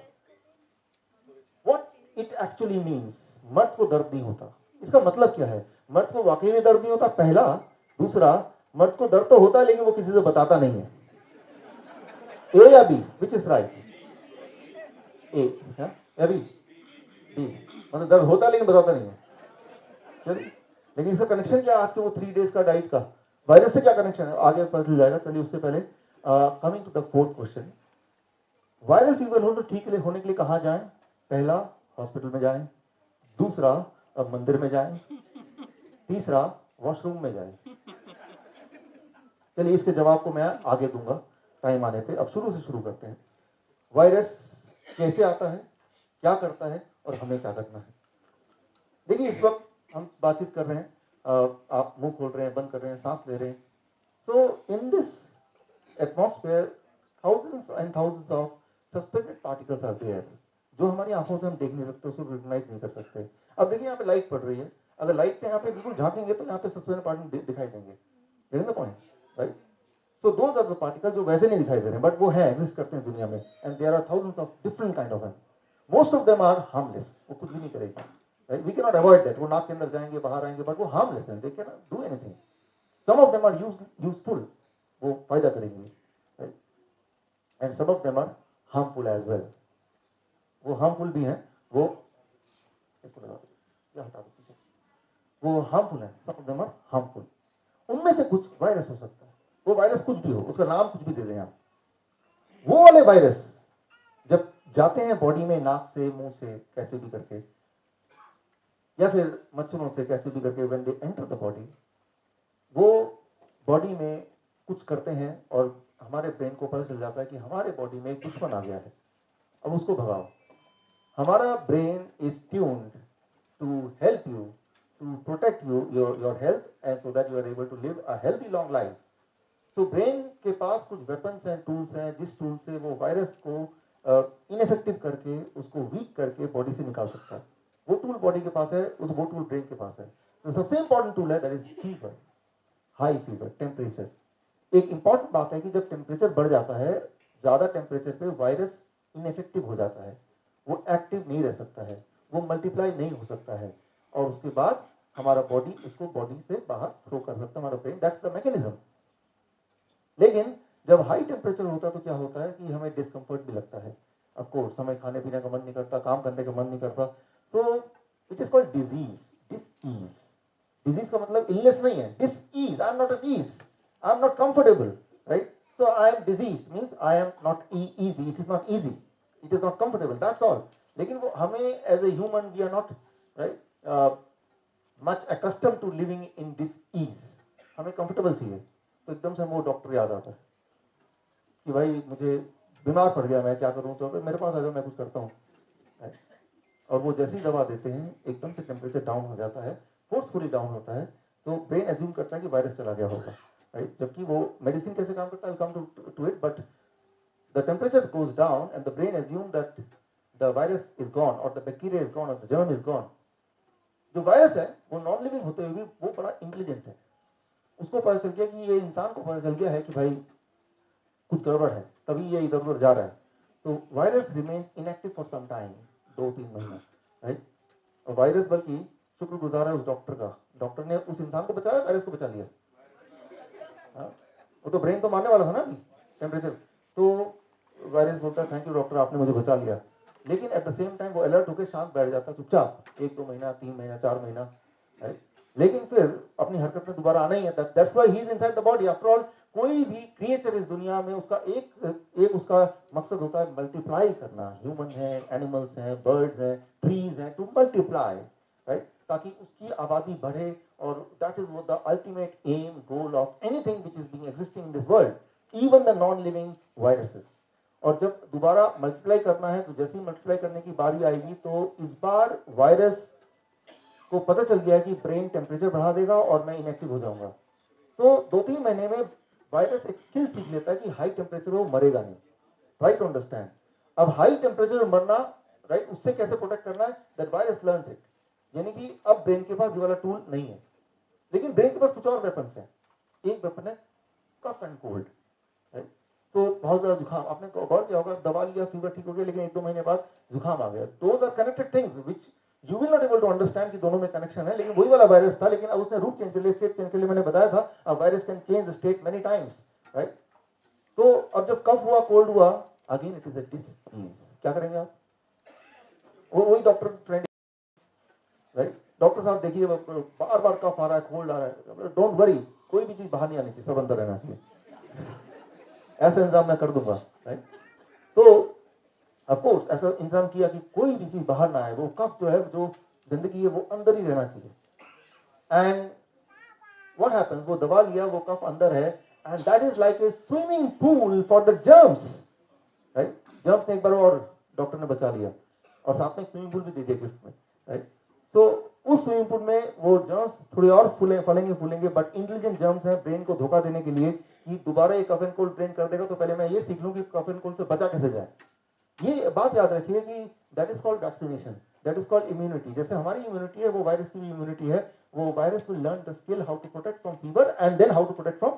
व्हाट इट एक्चुअली मीन्स, मर्द को दर्द नहीं होता, इसका मतलब क्या है? मर्द को वाकई में दर्द नहीं होता, पहला। दूसरा, मर्द को दर्द तो होता है लेकिन वो किसी से बताता नहीं है। ए या बी, विच इज राइट? ए या बी? बी, मतलब दर्द होता है लेकिन बताता नहीं है। चलिए, लेकिन इसका कनेक्शन क्या आज के वो 3 डेज का डाइट का वायरस से क्या कनेक्शन है आगे पता चल जाएगा। चलिए उससे पहले coming to the fourth question, viral fever हो तो ठीक होने के लिए कहाँ जाएं? पहला, हॉस्पिटल में जाएं। दूसरा, मंदिर में जाएं। तीसरा, वॉशरूम में जाएं। चलिए इसके जवाब को मैं आगे दूंगा टाइम आने पे। अब शुरू से शुरू करते हैं। वायरस कैसे आता है, क्या करता है और हमें क्या करना है? देखिए इस वक्त हम बातचीत कर रहे हैं, आप मुंह खोल रहे हैं, बंद कर रहे हैं, सांस ले रहे हैं। So in this atmosphere thousands and thousands of suspended particles are there, जो हमारी आंखों से हम देख नहीं सकते, उसको रिकॉग्नाइज नहीं कर सकते। अब देखिए यहाँ पे लाइट पड़ रही है, अगर लाइट पे यहाँ पे बिल्कुल झांकेंगे तो यहाँ पे सस्पेंडेड पार्टिकल दिखाई देंगे। Getting the point, right? So those are the particle जो वैसे नहीं दिखाई दे रहे हैं, बट वो है, एग्जिस्ट करते हैं दुनिया में, and there are thousands of different kind of, most of them are harmless, वो कुछ भी नहीं करेगा, right? We can not avoid that, वो नाक के अंदर जाएंगे, बाहर आएंगे, बट वो हार्मलेस हैं, they can not do anything. Some of them are useful, वो फायदा करेंगे, right? And some of them are harmful as well, वो हार्मफुल भी हैं, वो इसको लगा दो या हटा दो पीछे, वो हार्मफुल है, सम ऑफ देम आर हार्मफुल। उनमें से कुछ वायरस हो सकता है, वो वायरस कुछ भी हो, उसका नाम कुछ भी दे दें आप। वो वाले वायरस जब जाते हैं बॉडी में, नाक से, मुंह से, कैसे भी करके, या फिर मच्छरों से कैसे भी करके, when they enter the body, वो बॉडी में कुछ करते हैं और हमारे ब्रेन को पता चल जाता है कि हमारे बॉडी में एक दुश्मन आ गया है, अब उसको भगाओ। हमारा brain is tuned to help you, to protect you, your health, and so that you are able to live a healthy long life. तो ब्रेन के पास कुछ वेपन्स हैं, टूल्स हैं, जिस टूल से वो वायरस को इनफेक्टिव करके, उसको वीक करके बॉडी से निकाल सकता है। वो टूल बॉडी के पास है, वो टूल ब्रेन के पास है। तो सबसे इंपॉर्टेंट टूल है that is fever, high fever, temperature. एक इंपॉर्टेंट बात है कि जब टेम्परेचर बढ़ जाता है, ज्यादा टेम्परेचर पे वायरस इनफेक्टिव हो जाता है, वो एक्टिव नहीं रह सकता है, वो मल्टीप्लाई नहीं हो सकता है, और उसके बाद हमारा बॉडी उसको बॉडी से बाहर थ्रो कर सकता है, हमारा ब्रेन, दैट्स द मैकेनिज्म। लेकिन जब हाई टेम्परेचर होता है तो क्या होता है कि हमें डिस्कम्फर्ट भी लगता है, ऑफकोर्स हमें खाने पीने का मन नहीं करता, काम करने का मन नहीं करता। तो it is called disease, disease. Disease का मतलब इलनेस नहीं है, disease, I am not at ease, I am not comfortable, right? So I am disease means I am not easy, it is not easy, it is not comfortable, that's all. लेकिन वो हमें as a human we are not, right, much accustomed to living in disease, हमें comfortable चाहिए। तो एकदम से वो doctor याद आता है कि भाई मुझे बीमार पड़ गया, मैं क्या करूं, तो मेरे पास आ जाओ, मैं कुछ करता हूँ, और वो जैसी दवा देते हैं एकदम से टेम्परेचर डाउन हो जाता है, फोर्सफुली डाउन होता है, तो ब्रेन एज्यूम करता है कि वायरस चला गया होगा, राइट? जबकि वो मेडिसिन कैसे काम करता है, come to it, but the temperature goes down and the brain assume that the virus is gone और द बैक्टीरिया इज गॉन और द जर्म इज गॉन। जो वायरस है वो नॉन लिविंग होते हुए भी वो बड़ा इंटेलिजेंट है, उसको पता चल गया कि ये इंसान को पता चल गया है कि भाई कुछ गड़बड़ है, तभी ये इधर उधर जा रहा है। तो virus remains inactive for some time, 2-3 महीना, राइट? और वायरस बल्कि शुक्रगुजार है उस डॉक्टर का, डॉक्टर ने उस इंसान को बचाया, वायरस को बचा लिया। हाँ? वो तो ब्रेन तो मारने वाला था ना अभी टेम्परेचर, तो वायरस बोलता है थैंक यू डॉक्टर, आपने मुझे बचा लिया। लेकिन एट द सेम टाइम वो अलर्ट होकर शांत बैठ जाता, चुपचाप, 1-2 महीना, 3 महीना, 4 महीना, राइट? लेकिन फिर अपनी हरकत में दोबारा आना ही है, that's why he is inside the body. After all कोई भी क्रिएचर इस दुनिया में उसका एक उसका मकसद होता है मल्टीप्लाई करना। ह्यूमन है, एनिमल्स हैं, बर्ड्स हैं, ट्रीज हैं, टू मल्टीप्लाई, राइट? ताकि उसकी आबादी बढ़े, और that is the ultimate aim, goal of anything which is being existing in this world, even the non living viruses. और जब दोबारा मल्टीप्लाई करना है, तो जैसे ही मल्टीप्लाई करने की बारी आएगी, तो इस बार वायरस को पता चल गया कि ब्रेन टेम्परेचर बढ़ा देगा और मैं इनएक्टिव हो जाऊंगा। तो 2-3 महीने में वायरस एक स्किल सीख लेता है कि हाई टेम्परेचर वो मरेगा नहीं, राइट? To understand. अब हाई टेम्परेचर मरना, राइट, उससे कैसे प्रोटेक्ट करना है, दैट वायरस लर्न्स इट। यानी कि अब ब्रेन के पास ये वाला टूल नहीं है, लेकिन ब्रेन के पास कुछ और वेपन्स हैं। एक वेपन है कफ एंड कोल्ड, राइट? तो बहुत ज्यादा जुकाम, आपने गौर किया होगा, दवा लिया, फीवर ठीक हो गया, लेकिन 1-2 महीने बाद जुकाम आ गया। Those are connected things which you will not able to understand कि दोनों में कनेक्शन है, लेकिन वही वाला वायरस था, लेकिन अब उसने रूप चेंज कर लिया, स्टेट चेंज कर लिया। मैंने बताया था a virus can change the state many times, right? तो अब जब कफ हुआ, कोल्ड हुआ, again it is a disease. क्या करेंगे आप? वो वही डॉक्टर फ्रेंड, राइट? डॉक्टर साहब देखिए बार बार कफ आ रहा है, कोल्ड आ रहा है, डोंट वरी, कोई भी चीज बाहर नहीं आनी चाहिए, सब अंदर रहना चाहिए, ऐसा इंतजाम मैं कर दूंगा, राइट? तो ऑफकोर्स ऐसा इंतजाम किया कि कोई भी चीज बाहर ना आए, वो कफ जो है, जो गंदगी है, वो अंदर ही रहना चाहिए। एंड व्हाट हैपेंस, वो दबा लिया, वो कफ अंदर है, and that is like a swimming pool for the germs, right? Germs ने एक बार और डॉक्टर ने बचा लिया, और साथ में स्विमिंग पूल भी दे दिया गिफ्ट में, राइट? सो उस स्विमिंग पूल में वो जर्म्स थोड़े और फूलेंगे, बट इंटेलिजेंट जर्म्स हैं ब्रेन को धोखा देने के लिए कि दोबारा ये कफ एंड कोल्ड ब्रेन कर देगा, तो पहले मैं ये सीख लूं कि कफ एंड कोल्ड से बचा कैसे जाए। ये बात याद रखिए कि that is called vaccination, that is called immunity. जैसे हमारी इम्यूनिटी है, वो वायरस की भी इम्यूनिटी है। वो virus will learn the skill how to protect from fever and then how to protect from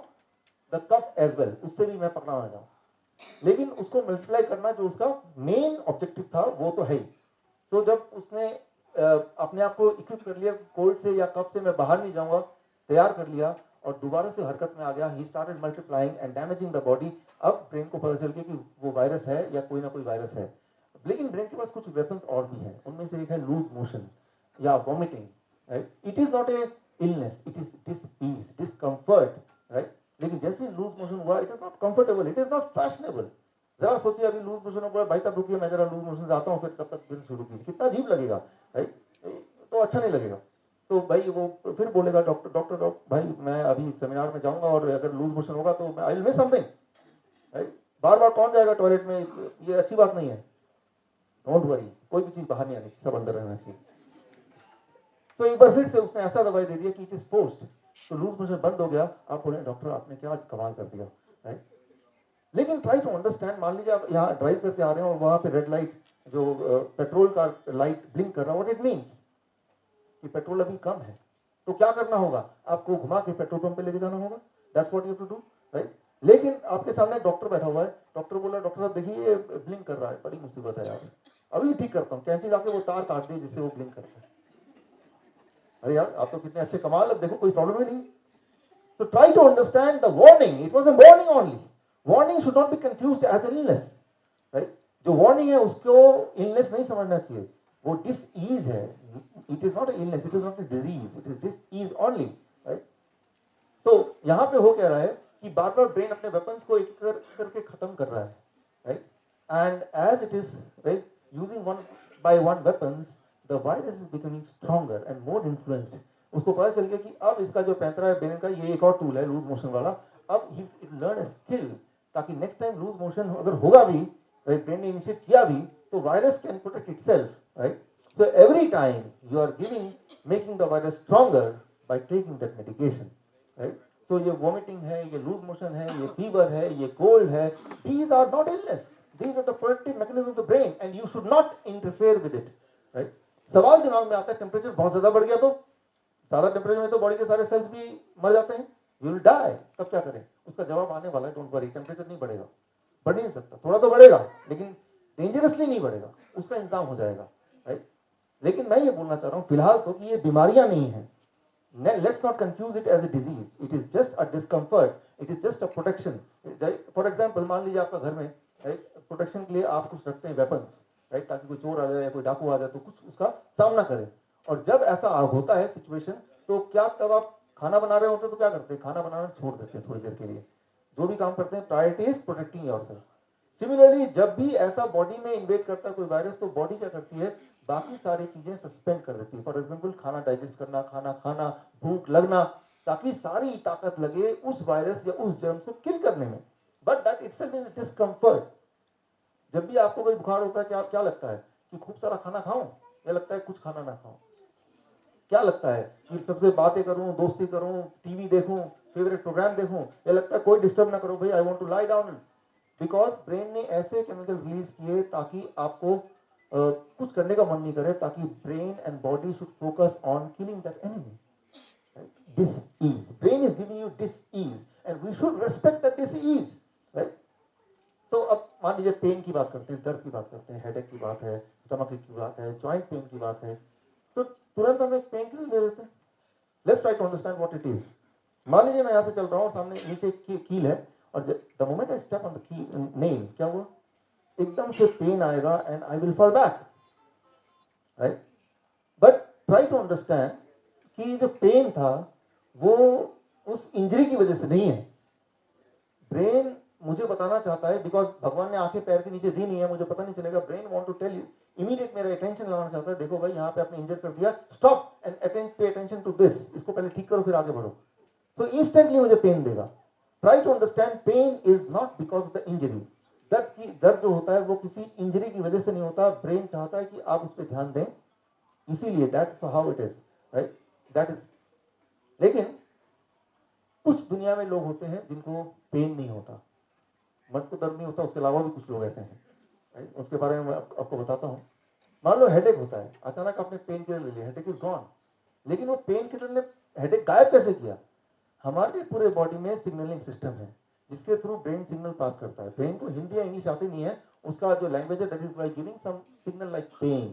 the cough as well. उससे भी मैं पकड़ाना चाहूँ, लेकिन उसको मल्टीप्लाई करना जो उसका मेन ऑब्जेक्टिव था, वो तो है ही। तो जब उसने अपने आप को इक्विप कर लिया, कोल्ड से या कफ से मैं बाहर नहीं जाऊंगा, तैयार कर लिया, और दोबारा से हरकत में आ गया, he started multiplying and damaging the body. अब ब्रेन को पता चल गया कि वो वायरस है या कोई ना कोई वायरस है। लेकिन ब्रेन के पास कुछ वेपन्स और भी हैं, उनमें से एक है लूज मोशन या vomiting, right? It is not a illness, it is disease, discomfort, right? लेकिन जैसे लूज मोशन हुआ, it is not comfortable, it is not fashionable. जरा सोचिए, अभी लूज मोशन हो, भाई साहब रुकिए, मैं जरा लूज मोशन से आता हूँ, फिर तब तक फिर शुरू कीजिए, कितना अजीब लगेगा, राइट? तो अच्छा नहीं लगेगा। तो भाई वो फिर बोलेगा डॉक्टर भाई मैं अभी सेमिनार में जाऊंगा, और अगर लूज मोशन होगा तो मैं I will miss something, right? बार बार कौन जाएगा टॉयलेट में, ये अच्छी बात नहीं है। डोंट वरी, कोई भी चीज बाहर नहीं आनी, सब अंदर रहना चाहिए। तो एक बार फिर से उसने ऐसा दवाई दे दिया कि इट इज फोर्स्ड, तो लूज मोशन बंद हो गया। आप बोले डॉक्टर आपने क्या कमाल कर दिया, राइट? लेकिन ट्राई टू अंडरस्टैंड, मान लीजिए आप यहाँ ड्राइव करके आ रहे हैं और वहां पे रेड लाइट, जो पेट्रोल का लाइट ब्लिंक कर रहा है, व्हाट इट मींस कि पेट्रोल अभी कम है, तो क्या करना होगा? आपको घुमा के पेट्रोल पंप पे लेके जाना होगा, that's what you have to do, right? लेकिन आपके सामने डॉक्टर बैठा हुआ है, डॉक्टर बोला डॉक्टर साहब देखिए ये ब्लिंक कर रहा है, बड़ी मुसीबत है यार, अभी ठीक करता हूँ, कैंची जाके वो तार काट दी जिससे वो ब्लिंक करता है। अरे यार आप तो कितने अच्छे कमाल, अब देखो कोई प्रॉब्लम ही नहीं। So try to understand the warning. It was a warning only. Warning should not be confused as an illness, right? जो warning है उसको illness नहीं समझना चाहिए, वो disease है। It is not an illness, it is not a disease, it is disease only, right? So यहाँ पे हो क्या रहा है कि बार बार ब्रेन अपने वेपन्स को एक करके खत्म कर रहा है, right? And as it is, right, using one by one weapons, the virus is becoming stronger and more influenced. उसको पता चल गया कि अब इसका जो पैंतरा है ब्रेन का, ये एक और टूल है लूज मोशन वाला। अब इट लर्न अ स्किल, ताकि नेक्स्ट टाइम लूज मोशन अगर होगा भी, राइट, ब्रेन ने इनिशिएट किया भी, तो virus can protect itself, right? So every time you are giving, making the virus stronger by taking that medication, right? So ये vomiting है, ये लूज मोशन है, ये फीवर है, ये कोल्ड है, these are not illness, these are the protective mechanisms of the brain and you should not interfere with it, right? सवाल दिमाग में आता है टेम्परेचर बहुत ज्यादा बढ़ गया तो, सारा टेम्परेचर में तो बॉडी के सारे सेल्स भी मर जाते हैं, यू विल डाई, तब क्या करें? उसका जवाब आने वाला है, डोंट वरी, टेम्परेचर नहीं बढ़ेगा, बढ़ नहीं सकता, थोड़ा तो बढ़ेगा लेकिन डेंजरसली नहीं बढ़ेगा, उसका इंतजाम हो जाएगा, राइट? लेकिन मैं ये बोलना चाह रहा हूं फिलहाल तो कि ये बीमारियां नहीं है, let's not confuse it as a disease, it is just a discomfort, it is just a protection. For example, मान लीजिए आपका घर में, राइट, प्रोटेक्शन के लिए आप कुछ रखते हैं वेपन्स, राइट, ताकि कोई चोर आ जाए या कोई डाकू आ जाए तो कुछ उसका सामना करें। और जब ऐसा होता है सिचुएशन, तो क्या तब आप खाना बना रहे होते तो क्या करते हैं? खाना बनाना छोड़ देते हैं थोड़ी देर के लिए, जो भी काम करते हैं, priority is protecting yourself. Similarly जब भी ऐसा बॉडी में इन्वेड करता है कोई वायरस, तो बॉडी क्या करती है? बाकी सारी चीजें सस्पेंड कर देती है। फॉर एग्जाम्पल खाना डाइजेस्ट करना, खाना खाना, भूख लगना, ताकि सारी ताकत लगे उस वायरस या उस जर्म को किल करने में। But that itself is discomfort. जब भी आपको कोई बुखार होता है, क्या लगता है? कि खूब सारा खाना खाऊं, या लगता है कुछ खाना ना खाऊं? क्या लगता है कि सबसे बातें करूं, दोस्ती करूं, टीवी देखूं, फेवरेट प्रोग्राम देखूं, या लगता है कोई डिस्टर्ब ना करो भाई, I want to lie down? Because brain ने ऐसे केमिकल रिलीज किए ताकि आपको कुछ करने का मन नहीं करे, ताकि brain and body should focus on killing that enemy. dis-ease. Brain is giving you dis-ease and we should respect that dis-ease, right? So अब मान लीजिए पेन की बात करते हैं, दर्द की बात करते हैं, हेडेक की बात है, स्टमक की बात है, जॉइंट पेन की बात है, तो तुरंत हम एक पेन किलर ले लेते हैं. Let's try to understand what it is. मान लीजिए मैं यहाँ से चल रहा हूँ और सामने नीचे कील है और the moment I step on the key nail, क्या हुआ? एकदम से पेन आएगा and I will fall back, right? But try to understand कि जो पेन था वो उस इंजरी की वजह से नहीं है. ब्रेन मुझे बताना चाहता है, बिकॉज भगवान ने आंखें पैर के नीचे दी नहीं है, मुझे पता नहीं चलेगा. Brain want to tell you, immediate मेरा अटेंशन लगाना चाहता है, देखो भाई यहाँ पे आपने इंजर कर दिया, stop and pay attention to this, इसको पहले ठीक करो फिर आगे बढ़ो. तो इंस्टेंटली मुझे पेन देगा. Try to understand, pain is not because of the injury. दर्द जो होता है वो किसी इंजरी की वजह से नहीं होता. ब्रेन चाहता है कि आप उस पर ध्यान दें, इसीलिए that's how it is, right? That is. लेकिन कुछ दुनिया में लोग होते हैं जिनको पेन नहीं होता, मर्द को दर्द नहीं होता, उसके अलावा भी कुछ लोग ऐसे हैं, राइट? उसके बारे में मैं आपको बताता हूँ. मान लो हेडेक होता है, अचानक आपने पेन किलर ले लिया, हेडेक इज गॉन. लेकिन वो पेन किलर ने हेडेक गायब कैसे किया? हमारे पूरे बॉडी में सिग्नलिंग सिस्टम है जिसके थ्रू ब्रेन सिग्नल पास करता है. ब्रेन को हिंदी या इंग्लिश आती नहीं है, उसका जो लैंग्वेज है that is by giving some signal like pain,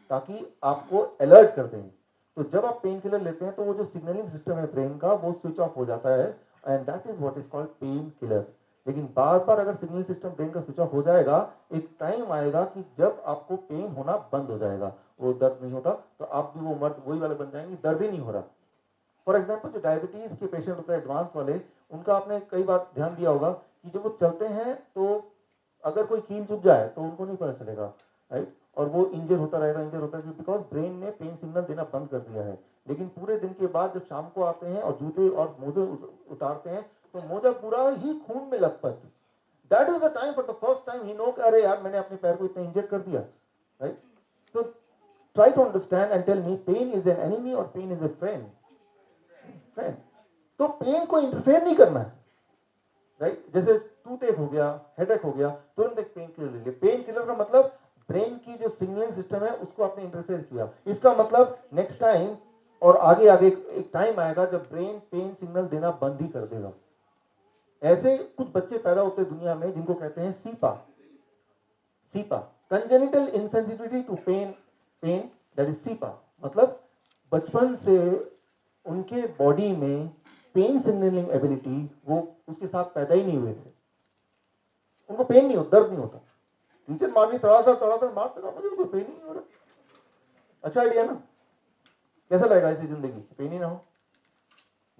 ताकि आपको अलर्ट कर दें. तो जब आप पेन किलर लेते हैं तो वो जो सिग्नलिंग सिस्टम है ब्रेन का वो स्विच ऑफ हो जाता है and that is what is called pain killer. लेकिन बार बार अगर सिग्नलिंग सिस्टम ब्रेन का स्विच ऑफ हो जाएगा, एक टाइम आएगा कि जब आपको पेन होना बंद हो जाएगा, वो दर्द नहीं होता, तो आप भी वो मर्द वही वाले बन जाएंगे, दर्द ही नहीं हो रहा. फॉर एग्जाम्पल जो डायबिटीज के पेशेंट होते हैं एडवांस वाले, उनका आपने कई बार ध्यान दिया होगा कि जब वो चलते हैं तो अगर कोई कील चुभ जाए तो उनको नहीं पता चलेगा, राइट? और वो इंजर होता रहेगा, बिकॉज ब्रेन ने पेन सिग्नल देना बंद कर दिया है. लेकिन पूरे दिन के बाद जब शाम को आते हैं और जूते और मोजे उतारते हैं तो मोजा पूरा ही खून में लथपथ. That is the time, for the first time he know, अरे यार मैंने अपने पैर को इतना इंजर कर दिया, राइट? तो try to understand and tell me, pain is an enemy और pain is a friend? Friend. तो पेन को इंटरफेयर नहीं करना है, राइट? जैसे टूथ हो गया, हेडेक हो गया, तुरंत एक पेन किलर ले लिया. पेन किलर का मतलब ब्रेन की जो सिग्नलिंग सिस्टम है उसको आपने इंटरफेयर किया. इसका मतलब नेक्स्ट टाइम और आगे आगे एक टाइम आएगा जब ब्रेन पेन सिग्नल देना बंद ही कर देगा. ऐसे कुछ बच्चे पैदा होते हैं दुनिया में जिनको कहते हैं CIPA. CIPA, congenital insensitivity to pain, that is CIPA. मतलब बचपन से उनके बॉडी में पेन सिग्नलिंग एबिलिटी वो उसके साथ पैदा ही नहीं हुए थे. उनको पेन नहीं होता, दर्द नहीं होता. टीचर मार ली, तड़ातड़ मारते रहो, मुझे तो कोई पेन ही नहीं हो रहा. अच्छा आइडिया ना? कैसा लगेगा ऐसी जिंदगी, पेन ही ना हो?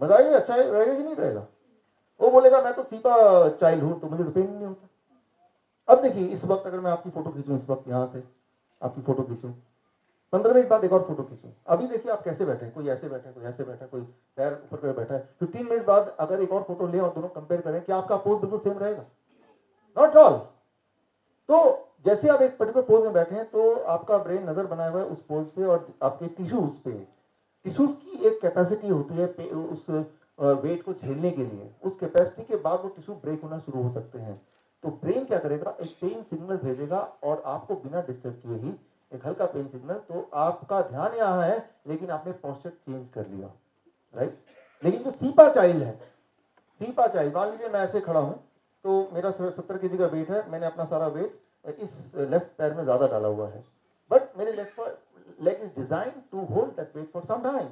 मजा आएगा? अच्छा रहेगा कि नहीं रहेगा? वो बोलेगा मैं तो सीपा चाइल्ड हूं, तो मुझे तो पेन नहीं होता. अब देखिए, इस वक्त अगर मैं आपकी फोटो खींचूं, इस वक्त यहां से आपकी फोटो खींचूं, 15 मिनट बाद एक और फोटो खींचूं, अभी देखिए आप कैसे बैठे हैं, कोई ऐसे बैठा है, कोई ऐसे बैठा है, कोई पैर ऊपर पे बैठा है. 15 मिनट बाद अगर एक और फोटो लें और दोनों कंपेयर करें, क्या आपका पोज बिल्कुल सेम रहेगा? Not all. तो जैसे आप एक पर्टिकुलर पोज में बैठे हैं तो आपका ब्रेन नजर बनाया हुआ है उस पोज पे और आपके टिश्यूज पे. टिश्यूज की एक कैपेसिटी होती है उस वेट को झेलने के लिए. उस कैपेसिटी के बाद वो टिश्यू ब्रेक होना शुरू हो सकते हैं. तो ब्रेन क्या करेगा, एक पेन सिग्नल भेजेगा और आपको बिना डिस्टर्ब किए ही एक हल्का पेन सिग्नल. तो आपका ध्यान यहाँ है लेकिन आपने पोस्चर चेंज कर लिया, राइट? लेकिन जो सीपा चाइल्ड है, सीपा चाइल्ड, मान लीजिए मैं ऐसे खड़ा हूं तो मेरा 70 केजी का वेट है, मैंने अपना सारा वेट इस लेफ्ट पैर में ज्यादा डाला हुआ है, बट मेरे left leg is design to hold that weight for some time.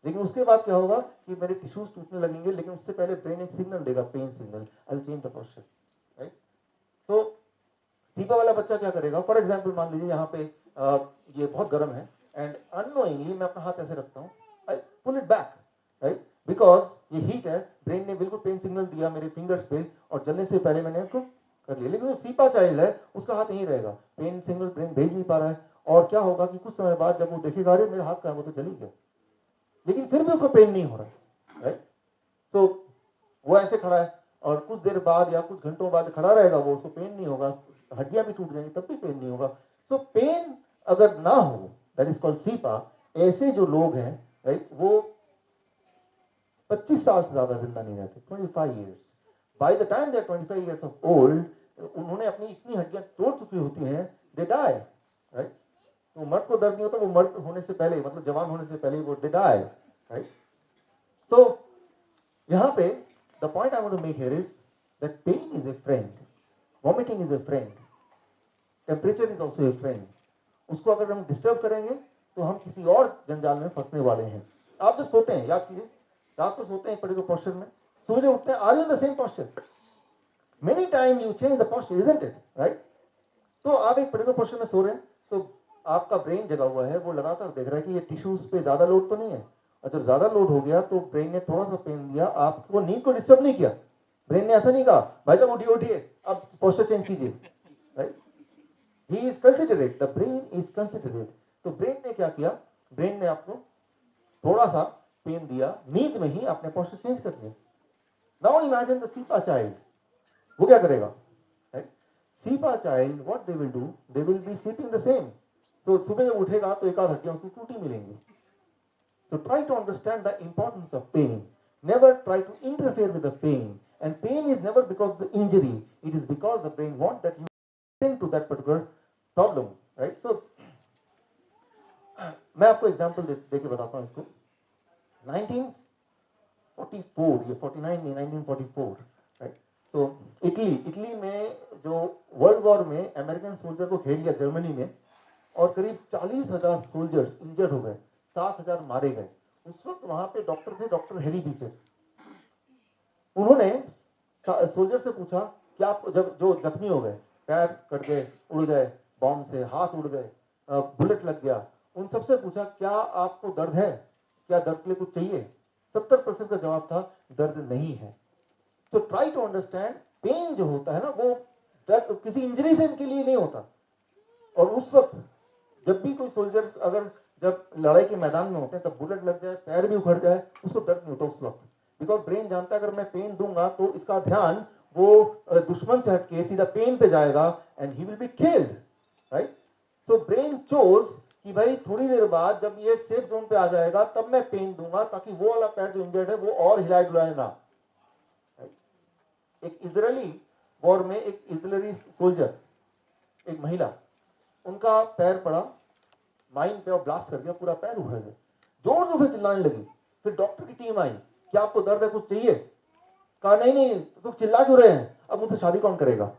लेकिन उसके बाद क्या होगा कि मेरे टिश्यूज टूटने लगेंगे, लेकिन उससे पहले ब्रेन एक सिग्नल देगा, pen signal, I will change the posture, right? तो सीपा वाला बच्चा क्या करेगा, फॉर एग्जाम्पल मान लीजिए यहाँ पे ये बहुत गर्म है एंड अननोइंगली मैं अपना हाथ ऐसे रखता हूँ, I pull it back, right? Because ये हीट है, ब्रेन ने बिल्कुल पेन सिग्नल दिया मेरे फिंगर्स पे और जलने से पहले मैंने इसको कर लिया. लेकिन जो सीपा चाइल्ड है उसका हाथ यहीं रहेगा, पेन सिग्नल ब्रेन भेज नहीं पा रहा है. और क्या होगा कि कुछ समय बाद जब वो देखेगा, अरे मेरे हाथ का है, वो तो जल ही गया, लेकिन फिर भी उसको पेन नहीं हो रहा, राइट? तो वो ऐसे खड़ा है और कुछ देर बाद या कुछ घंटों बाद खड़ा रहेगा, वो उसको पेन नहीं होगा, हड्डियां भी टूट जाएंगी तब भी पेन नहीं होगा. सो पेन अगर ना हो, दैट इज कॉल्ड सीपा. ऐसे जो लोग हैं, राइट, वो 25 साल से ज्यादा जिंदा नहीं रहते, 25 years. By the time they are 25 years of old, उन्होंने अपनी इतनी हड्डियां तोड़ चुकी होती हैं, दे डाई, राइट? तो मर्द को दर्द नहीं होता, वो मर्द होने से पहले, मतलब जवान होने से पहले वो दे डाई, राइट? So यहाँ पे the point I want to make here is that pain is a friend, vomiting is a friend, temperature is also a friend. उसको अगर हम डिस्टर्ब करेंगे तो हम किसी और जंजाल में फंसने वाले हैं. आप जब सोते हैं, याद कीजिए, रात को सोते हैं एक पर्टिकुलर पोस्चर में, सुबह जब उठते हैं, are you in the same posture? Many time you change the posture, isn't it, right? तो आप एक पर्टिकुलर पोस्चर में सो रहे हैं, तो आपका ब्रेन जगा हुआ है, वो लगातार देख रहा है कि ये टिश्यूज पे ज्यादा लोड तो नहीं है, और जब ज्यादा लोड हो गया तो ब्रेन ने थोड़ा सा पेन दिया, आपको नींद को डिस्टर्ब नहीं किया. ब्रेन ने ऐसा नहीं कहा भाई साहब उठिए उठिए अब पोस्चर चेंज कीजिए, right? He is considerate, the brain is considerate. तो ब्रेन ने क्या किया? ब्रेन ने आपको थोड़ा सा पेन दिया, नींद में ही आपने पोस्चर चेंज कर दिया. Now imagine the cepa child, वो क्या करेगा? Right? Cepa child what they will do, they will be sleeping the same. तो सुबह जब उठेगा तो एक आध हड्डियां उसकी टूटी मिलेंगी. So try to understand the importance of pain. Never try to interfere with the pain. And pain is never because of the injury. It is because the brain wants that you attend to that particular problem. Right? So, मैं आपको example देके बताता हूँ इसको. 1944 या 49 में 1944, right? सो Italy में जो वर्ल्ड वॉर में अमेरिकन सोल्जर को घेर लिया जर्मनी में, और करीब 40,000 सोल्जर्स इंजर्ड हो गए, 7,000 मारे गए. उस वक्त वहां पे डॉक्टर थे, डॉक्टर हेरी बीचर. उन्होंने सोल्जर से पूछा कि आप जब जो जख्मी हो गए, पैर कट गए, उड़ गए बॉम्ब से, हाथ उड़ गए, बुलेट लग गया, उन सबसे पूछा क्या आपको दर्द है, क्या दर्द के लिए कुछ चाहिए? 70% का जवाब था दर्द नहीं है. तो ट्राई टू अंडरस्टैंड, पेन जो होता है ना, वो दर्द किसी इंजरी से इनके लिए नहीं होता. और उस वक्त जब भी कोई सोल्जर्स अगर जब लड़ाई के मैदान में होते हैं, तब बुलेट लग जाए, पैर भी उखड़ जाए, उसको दर्द नहीं होता उस वक्त, बिकॉज ब्रेन जानता है अगर मैं पेन दूंगा तो इसका ध्यान वो दुश्मन से हटके सीधा पेन पे जाएगा and he will be killed, right? So brain chose कि भाई थोड़ी देर बाद जब ये सेफ जोन पे आ जाएगा तब मैं पेन दूंगा, ताकि वो वाला पैर जो इंजर्ड है वो और हिलाए डुलाए ना. एक इजरायली वॉर में एक इजरायली सोल्जर, एक महिला, उनका पैर पड़ा माइन पे और ब्लास्ट कर दिया, पूरा पैर उखड़ गया. जोर जोर से चिल्लाने लगी. फिर डॉक्टर की टीम आई, क्या आपको दर्द है, कुछ चाहिए? कहा नहीं नहीं, तुम चिल्ला क्यों रहे हैं, अब मुझसे शादी कौन करेगा?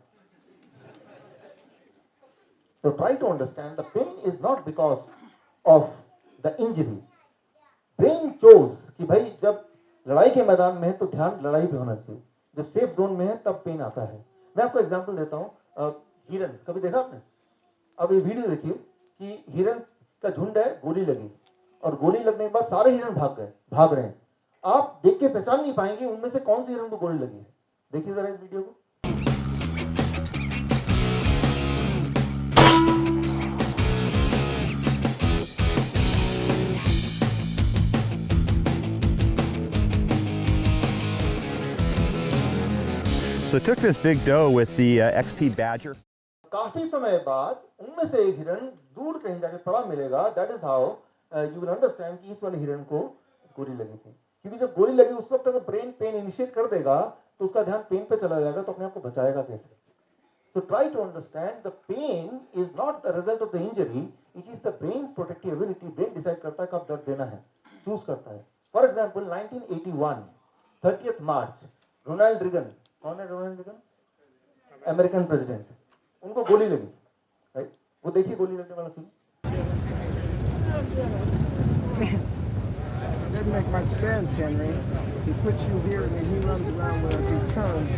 So try to understand the pain is not because of the injury. Brain chose कि भाई जब लड़ाई के मैदान में है तो ध्यान लड़ाई पे होना चाहिए, जब सेफ जोन में है तब पेन आता है. मैं आपको एग्जांपल देता हूँ. हिरन कभी देखा आपने? अब ये वीडियो देखिए कि हिरन का झुंड है, गोली लगी, और गोली लगने के बाद सारे हिरन भाग रहे हैं. आप देख के पहचान नहीं पाएंगे उनमें से कौन सी हिरन को गोली लगी है. देखिए जरा इस वीडियो को. So it took this big doe with the XP Badger. काफी समय बाद उनमें से एक हिरन दूर कहीं जाके पड़ा मिलेगा. That is how you will understand कि इस वाले हिरन को गोली लगी थी. क्योंकि जब गोली लगी उस वक्त अगर ब्रेन पेन इनिशिएट कर देगा तो उसका ध्यान पेन पे चला जाएगा, तो अपने आप को बचाएगा कैसे? So try to understand the pain is not the result of the injury, it is the brain's protective ability. Brain decide करता है कब दर्द देना है, चूज करता है. For example, 1981, 30th March, Ronald Reagan, कौन है रोनाल्ड रीगन? American president. उनको गोली लगी, राइट? वो देखिए गोली लगने वाला scene. It doesn't make much sense, Henry. He puts you here and then he runs around wherever he turns.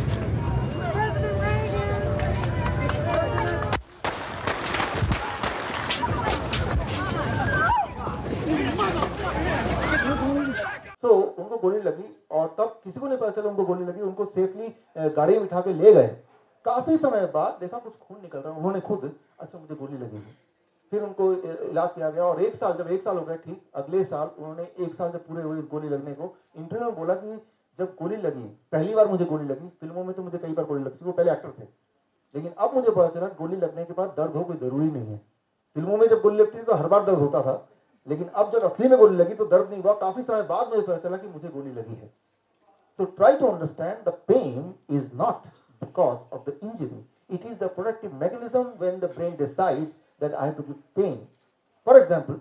So उनको गोली लगी और तब किसी को नहीं पता चला उनको गोली लगी. उनको सेफली गाड़ी में बिठा के ले गए. काफी समय बाद देखा कुछ खून निकल रहा है. उन्होंने खुद अच्छा मुझे गोली लगी है. फिर उनको इलाज किया गया और जब एक साल हो गया ठीक, अगले साल उन्होंने एक साल जब पूरे हुए इस गोली लगने को, इंटरव्यू में बोला कि जब गोली लगी, पहली बार मुझे गोली लगी, फिल्मों में तो मुझे कई बार गोली लगती, वो पहले एक्टर थे, लेकिन अब मुझे पता चला गोली लगने के बाद दर्द हो कोई जरूरी नहीं है. फिल्मों में जब गोली लगती थी तो हर बार दर्द होता था, लेकिन अब जब असली में गोली लगी तो दर्द नहीं हुआ. काफी समय बाद मुझे पता चला कि मुझे गोली लगी है. So try to understand the pain is not because of the injury. It is the protective mechanism when the brain decides that I have to give pain. For example,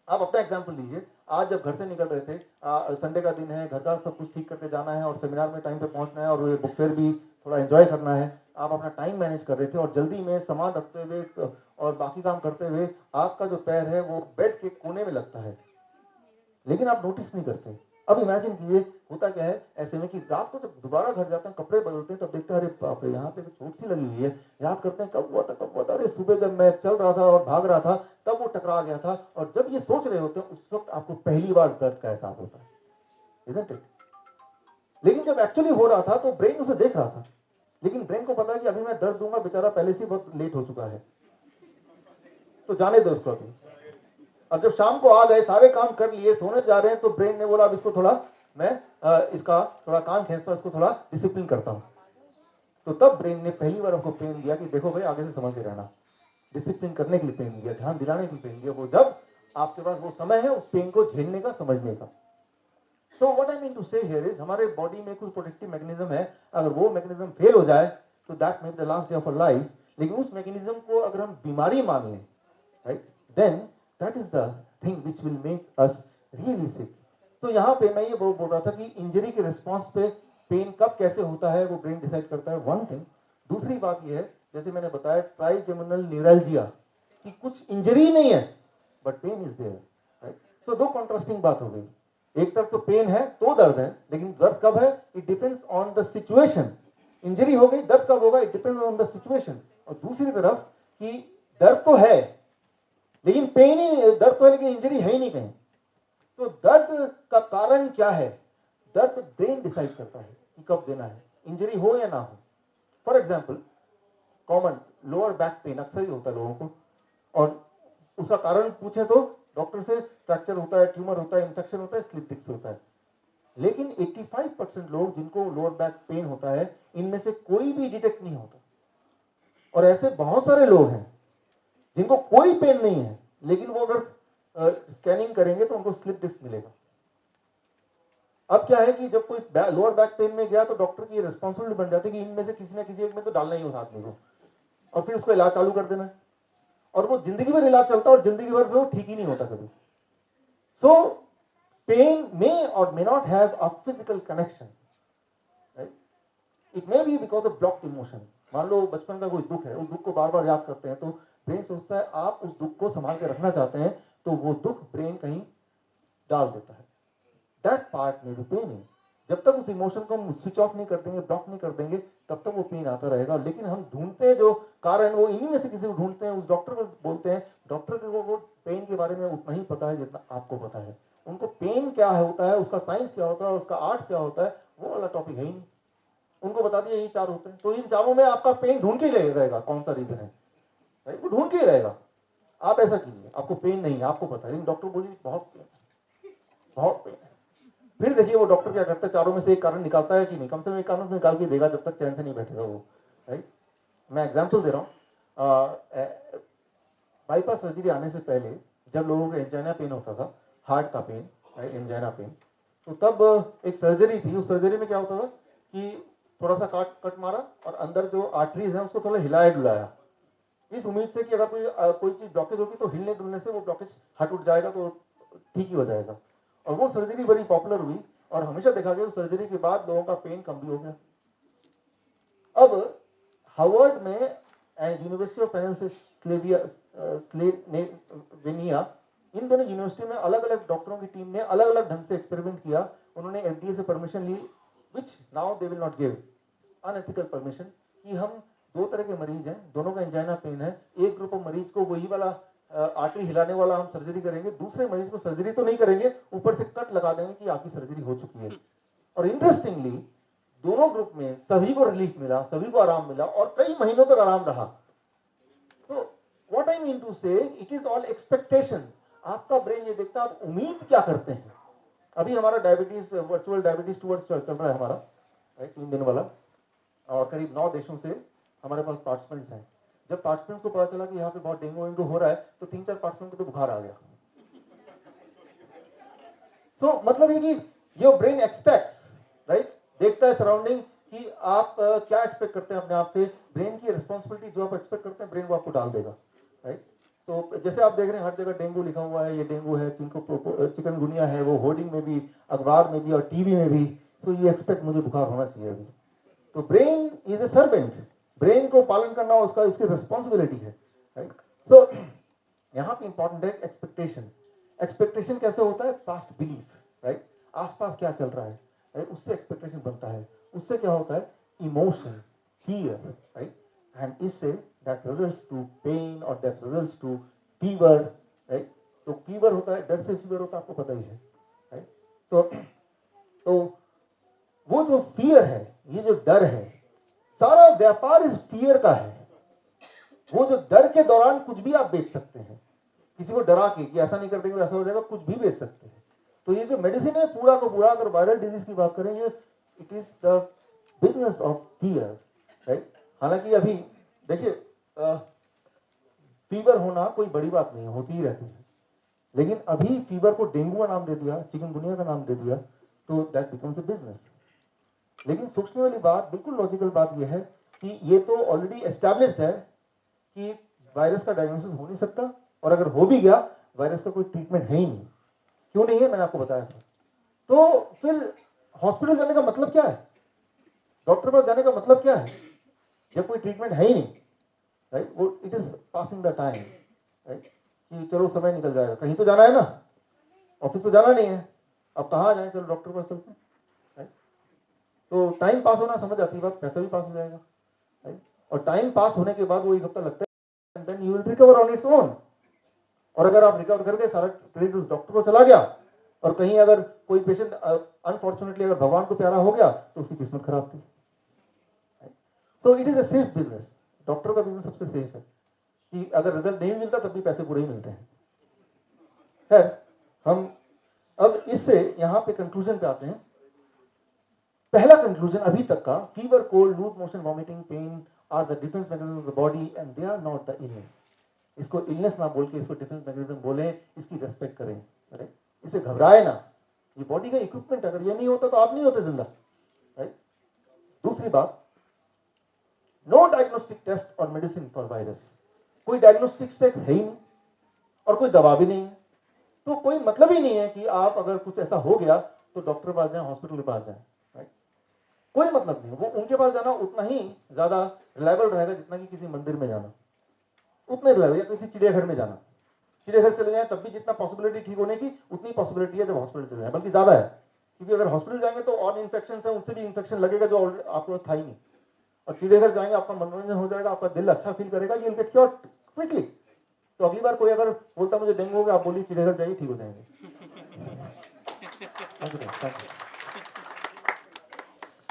आप अपना एग्जाम्पल लीजिए. आज जब घर से निकल रहे थे, संडे का दिन है, घर का सब कुछ ठीक करके जाना है और सेमिनार में टाइम पे पहुंचना है और ये बुक फेयर भी थोड़ा एंजॉय करना है, आप अपना टाइम मैनेज कर रहे थे और जल्दी में सामान रखते हुए और बाकी काम करते हुए आपका जो पैर है वो बेड के कोने में लगता है, लेकिन आप नोटिस नहीं करते। अब इमेजिन कीजिए होता क्या है ऐसे में कि रात को जब दोबारा घर जाते हैं, कपड़े बदलते हैं, तब देखते हैं अरे बाप रे यहाँ पे चोट सी लगी हुई है, याद करते हैं कब हुआ था, अरे सुबह जब मैं चल रहा था और भाग रहा था तब वो टकरा गया था। और जब ये सोच रहे होते हैं उस वक्त आपको पहली बार दर्द का एहसास होता है, isn't it? लेकिन जब एक्चुअली हो रहा था तो ब्रेन उसे देख रहा था, लेकिन ब्रेन को पता है कि अभी मैं दर्द दूंगा, बेचारा पहले से बहुत लेट हो चुका है, तो जाने दो उसको अभी। अब जब शाम को आ गए, सारे काम कर लिए, सोने जा रहे हैं, तो ब्रेन ने बोला अब इसको थोड़ा मैं इसका थोड़ा काम खींचता हूं, इसको थोड़ा डिसिप्लिन करता हूं। तो तब ब्रेन ने पहली बार हमको पेन दिया कि देखो भाई आगे से समझ के रहना, डिसिप्लिन करने के लिए पेन दिया, ध्यान दिलाने के लिए पेन दिया, वो जब आपके पास वो समय है उस पेन को झेलने का, समझने का। So what I mean to say here is हमारे बॉडी में कुछ प्रोटेक्टिव मैकेनिज्म है, अगर वो मैकेनिज्म फेल हो जाए तो that may be the last day of our life. लेकिन उस मैकेनिज्म को अगर हम बीमारी मान लें, right, then that is the thing which will make us really sick. तो यहाँ पे मैं ये बोल रहा था कि इंजरी के रिस्पॉन्स पे पेन कब कैसे होता है वो ब्रेन डिसाइड करता है, वन थिंग। दूसरी बात ये है, जैसे मैंने बताया ट्राइजेमिनल न्यूरल्जिया कि कुछ इंजरी नहीं है but pain is there, right. So दो कॉन्ट्रास्टिंग बात हो गई, एक तरफ तो पेन है तो दर्द है, लेकिन दर्द कब है, it depends on the situation. Injury हो गई, दर्द कब होगा, it depends on the situation. और दूसरी तरफ कि दर्द तो है लेकिन पेन ही, दर्द तो है लेकिन इंजरी है ही नहीं कहीं। तो दर्द का कारण क्या है, दर्द ब्रेन डिसाइड करता है कि कब देना है, इंजरी हो या ना हो। For example common lower back pain अक्सर ही होता है लोगों को, और उसका कारण पूछे तो डॉक्टर से फ्रैक्चर होता है, ट्यूमर होता है, इंफेक्शन होता है, स्लिप डिस्क होता है। लेकिन 85% लोग जिनको लोअर बैक पेन होता है, इनमें से कोई भी डिटेक्ट नहीं होता। और ऐसे बहुत सारे लोग हैं जिनको कोई पेन नहीं है, लेकिन वो अगर स्कैनिंग करेंगे तो उनको स्लिप डिस्क मिलेगा। अब क्या है कि जब कोई लोअर बैक पेन में गया तो डॉक्टर की रिस्पॉन्सिबिलिटी बन जाती है कि इनमें से किसी ना किसी एक में तो डालना ही उस आदमी को, और फिर उसको इलाज चालू कर देना है। और वो जिंदगी भर इलाज चलता है और जिंदगी भर वो ठीक ही नहीं होता कभी। सो पेन मे और may not have a physical connection, right. It may be because of blocked emotion. मान लो बचपन का कोई दुख है, उस दुख को बार बार याद करते हैं तो ब्रेन सोचता है आप उस दुख को संभाल के रखना चाहते हैं, तो वो दुख ब्रेन कहीं डाल देता है। दैट पार्ट में भी पेन है। जब तक उस इमोशन को हम स्विच ऑफ नहीं कर देंगे, ब्लॉक नहीं कर देंगे, तब तक वो पेन आता रहेगा। लेकिन हम ढूंढते हैं जो कारण, वो इन्हीं में से किसी को ढूंढते हैं, उस डॉक्टर को बोलते हैं, डॉक्टर को वो पेन के बारे में उतना ही पता है जितना आपको पता है। उनको पेन क्या होता है, उसका साइंस क्या होता है, उसका आर्ट्स क्या होता है, वो वाला टॉपिक है ही नहीं। उनको बता दिया यही चार होते हैं, तो इन चारों में आपका पेन ढूंढ के ही रहेगा कौन सा रीजन है, राइट, वो ढूंढ के ही रहेगा। आप ऐसा कीजिए, आपको पेन नहीं है, आपको पता है, लेकिन डॉक्टर बोलिए बहुत पेन है, बहुत पेन है। फिर देखिए वो डॉक्टर क्या करता है, चारों में से एक कारण निकालता है कि नहीं, कम से कम एक कारण निकाल के देगा, जब तक चैन से नहीं बैठेगा वो, राइट। मैं एग्जांपल दे रहा हूँ, बाईपास सर्जरी आने से पहले जब लोगों को एंजाइना पेन होता था, हार्ट का पेन, राइट, एंजाइना पेन, तो तब एक सर्जरी थी। उस सर्जरी में क्या होता था कि थोड़ा सा कट मारा और अंदर जो आर्टरीज है उसको थोड़ा हिलाया डुलाया, इस उम्मीद से कि अगर कोई चीज ब्लॉकेज होगी तो हिलने डुलने से वो ब्लॉकेज हट उठ जाएगा, तो ठीक ही हो जाएगा। और वो सर्जरी बड़ी पॉपुलर हुई और हमेशा देखा गया उस सर्जरी के बाद लोगों का पेन कम भी हो गया। अब हार्वर्ड में एंड यूनिवर्सिटी ऑफ पेनिसिल्वेनिया, इन दोनों यूनिवर्सिटी में अलग अलग डॉक्टरों की टीम ने अलग अलग ढंग से एक्सपेरिमेंट किया। उन्होंने एफडीए से परमिशन ली, which now they will not give, unethical permission, कि हम दो तरह के मरीज हैं, दोनों का एंजाइना पेन है, एक ग्रुप ऑफ मरीज को वही वाला आर्टरी हिलाने वाला हम सर्जरी करेंगे, दूसरे मरीज को सर्जरी तो नहीं करेंगे, ऊपर से कट लगा देंगे कि आपकी सर्जरी हो चुकी है। और इंटरेस्टिंगली दोनों ग्रुप में सभी को रिलीफ मिला, सभी को आराम मिला और कई महीनों तक आराम रहा। तो व्हाट आई मीन टू से, इट इज ऑल एक्सपेक्टेशन। आपका ब्रेन ये देखता है आप उम्मीद क्या करते हैं। अभी हमारा डायबिटीज, वर्चुअल डायबिटीज टूवर्ड्स चल रहा है हमारा, राइट, 3 दिन वाला, और करीब 9 देशों से हमारे पास पार्टिसिपेंट्स हैं। जब पार्टिसिपेंट्स को पता चला कि यहाँ पे बहुत डेंगू हो रहा है, तो 3-4 पार्टिसिपेंट को तो बुखार आ गया। तो मतलब ये कि योर ब्रेन एक्सपेक्ट्स, राइट, देखता है सराउंडिंग कि आप क्या एक्सपेक्ट करते हैं अपने आप से। ब्रेन की रिस्पॉन्सिबिलिटी जो आप एक्सपेक्ट करते हैं, ब्रेन वो आपको डाल देगा, राइट। तो जैसे आप देख रहे हैं हर जगह डेंगू लिखा हुआ है, ये डेंगू है, चिकनगुनिया है, वो होर्डिंग में भी, अखबार में भी और टीवी में भी। तो ये एक्सपेक्ट मुझे बुखार होना चाहिए अभी। तो brain is a servant, brain को पालन करना उसका इसकी रिस्पॉन्सिबिलिटी है, राइट। सो यहाँ पे इंपॉर्टेंट है एक्सपेक्टेशन। एक्सपेक्टेशन कैसे होता है? Past belief, right. आसपास क्या चल रहा है, राइट, उससे एक्सपेक्टेशन बनता है। उससे क्या होता है? Emotion, fear, right? And इससे that results to pain or that results to fever, right? तो fever होता है, डर से fever होता है, आपको पता ही है, right? तो वो जो fear है, ये जो डर है, सारा व्यापार इस fear का है। वो जो डर के दौरान कुछ भी आप बेच सकते हैं, किसी को डरा के कि ऐसा नहीं कर देंगे तो ऐसा हो जाएगा, कुछ भी बेच सकते हैं। तो ये जो मेडिसिन है पूरा का पूरा, अगर वायरल डिजीज की बात करें, ये it is the business of fear, right. हालांकि अभी देखिए फीवर होना कोई बड़ी बात नहीं है, होती ही रहती है। लेकिन अभी फीवर को डेंगू का नाम दे दिया, चिकनगुनिया का नाम दे दिया, तो दैट बिकम्स अ बिजनेस। लेकिन सोचने वाली बात, बिल्कुल लॉजिकल बात यह है कि ये तो ऑलरेडी एस्टैब्लिश्ड है कि वायरस का डायग्नोसिस हो नहीं सकता, और अगर हो भी गया वायरस का कोई ट्रीटमेंट है ही नहीं। क्यों नहीं है, मैंने आपको बताया था। तो फिर हॉस्पिटल जाने का मतलब क्या है? डॉक्टर पास जाने का मतलब क्या है जब कोई ट्रीटमेंट है ही नहीं, राइट। वो it is passing the time, right, कि चलो समय निकल जाएगा, कहीं तो जाना है ना, ऑफिस तो जाना नहीं है, अब कहाँ जाए, चलो डॉक्टर पास चलते हैं, राइट। तो टाइम पास होना समझ आती है बात, पैसा भी पास हो जाएगा, राइट। और टाइम पास होने के बाद वो एक हफ्ता लगता है, and then you will recover on its own. और अगर आप रिकवर कर गए, सारा क्रेडिट उस डॉक्टर को चला गया, और कहीं अगर कोई पेशेंट अनफॉर्चुनेटली अगर भगवान को प्यारा हो गया तो उसकी किस्मत खराब थी। तो it is a safe business. Doctor का बिजनेस सबसे सेफ है कि अगर रिजल्ट नहीं मिलता तब भी पैसे पूरे ही मिलते हैं। खैर, हम अब इससे यहां पे कंक्लूजन पे आते हैं। पहला कंक्लूजन अभी तक का, fever, cold, loose motion, vomiting, pain are the defence mechanism of the body and they are not the illness. इसको इलनेस ना बोल के इसको डिफेंस मैकेनिज्म बोले, इसकी रेस्पेक्ट करें, राइट। इसे घबराए ना, ये बॉडी का इक्विपमेंट, अगर ये नहीं होता तो आप नहीं होते जिंदा, राइट। दूसरी बात, नो डायग्नोस्टिक टेस्ट और मेडिसिन फॉर वायरस। कोई डायग्नोस्टिक टेस्ट है ही नहीं और कोई दवा भी नहीं है। तो कोई मतलब ही नहीं है कि आप अगर कुछ ऐसा हो गया तो डॉक्टर के पास जाए, हॉस्पिटल के पास जाए, राइट। कोई मतलब नहीं। वो उनके पास जाना उतना ही ज्यादा रिलायबल रहेगा जितना कि किसी मंदिर में जाना, उतना ही रिलायबल, या किसी चिड़ियाघर में जाना। चिड़ियाघर चले जाए तब भी जितना पॉसिबिलिटी ठीक होने की उतनी पॉसिबिलिटी है जब हॉस्पिटल चले जाए, बल्कि ज्यादा है। क्योंकि अगर हॉस्पिटल जाएंगे तो और इन्फेक्शन है, उनसे भी इन्फेक्शन लगेगा जो आपके पास था ही नहीं। और चिड़ियाघर जाएंगे, आपका मनोरंजन हो जाएगा, आपका दिल अच्छा फील करेगा, you will get cure quickly. तो अगली बार कोई अगर बोलता मुझे डेंगू हो गया, आप बोलिए चिड़ियाघर जाइए, ठीक हो जाएंगे।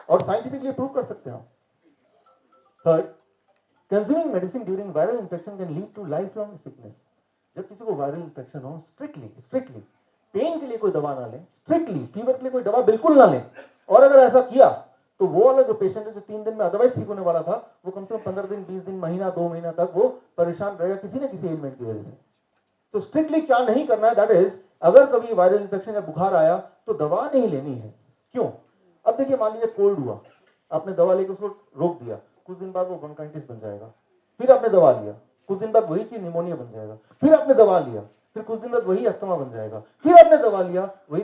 और साइंटिफिकली प्रूव कर सकते हैं आप। Third, consuming medicine during viral infection can lead to life long sickness. जब किसी को वायरल इंफेक्शन हो, स्ट्रिक्टली पेन के लिए कोई दवा ना लें, स्ट्रिक्टली फीवर के लिए कोई दवा बिल्कुल ना लें। और अगर ऐसा किया तो वो वाला जो पेशेंट है जो 3 दिन में अदरवाइज ठीक होने वाला था, वो कम से कम 15 दिन, 20 दिन, महीना, 2 महीना तक वो परेशान रहेगा किसी न किसी एलिमेंट की वजह से। तो स्ट्रिक्टली क्या नहीं करना है, दैट इज, अगर कभी वायरल इंफेक्शन या बुखार आया तो दवा नहीं लेनी है। क्यों? अब देखिए, मान लीजिए कोल्ड हुआ, आपने दवा लेकर उसको रोक दिया, कुछ दिन बाद वो ब्रोंकाइटिस बन जाएगा। फिर आपने दवा लिया, कुछ दिन बाद वही चीज निमोनिया बन जाएगा। फिर आपने दवा लिया, फिर कुछ दिन बाद वही अस्थमा बन जाएगा। फिर आपने दवा लिया, वही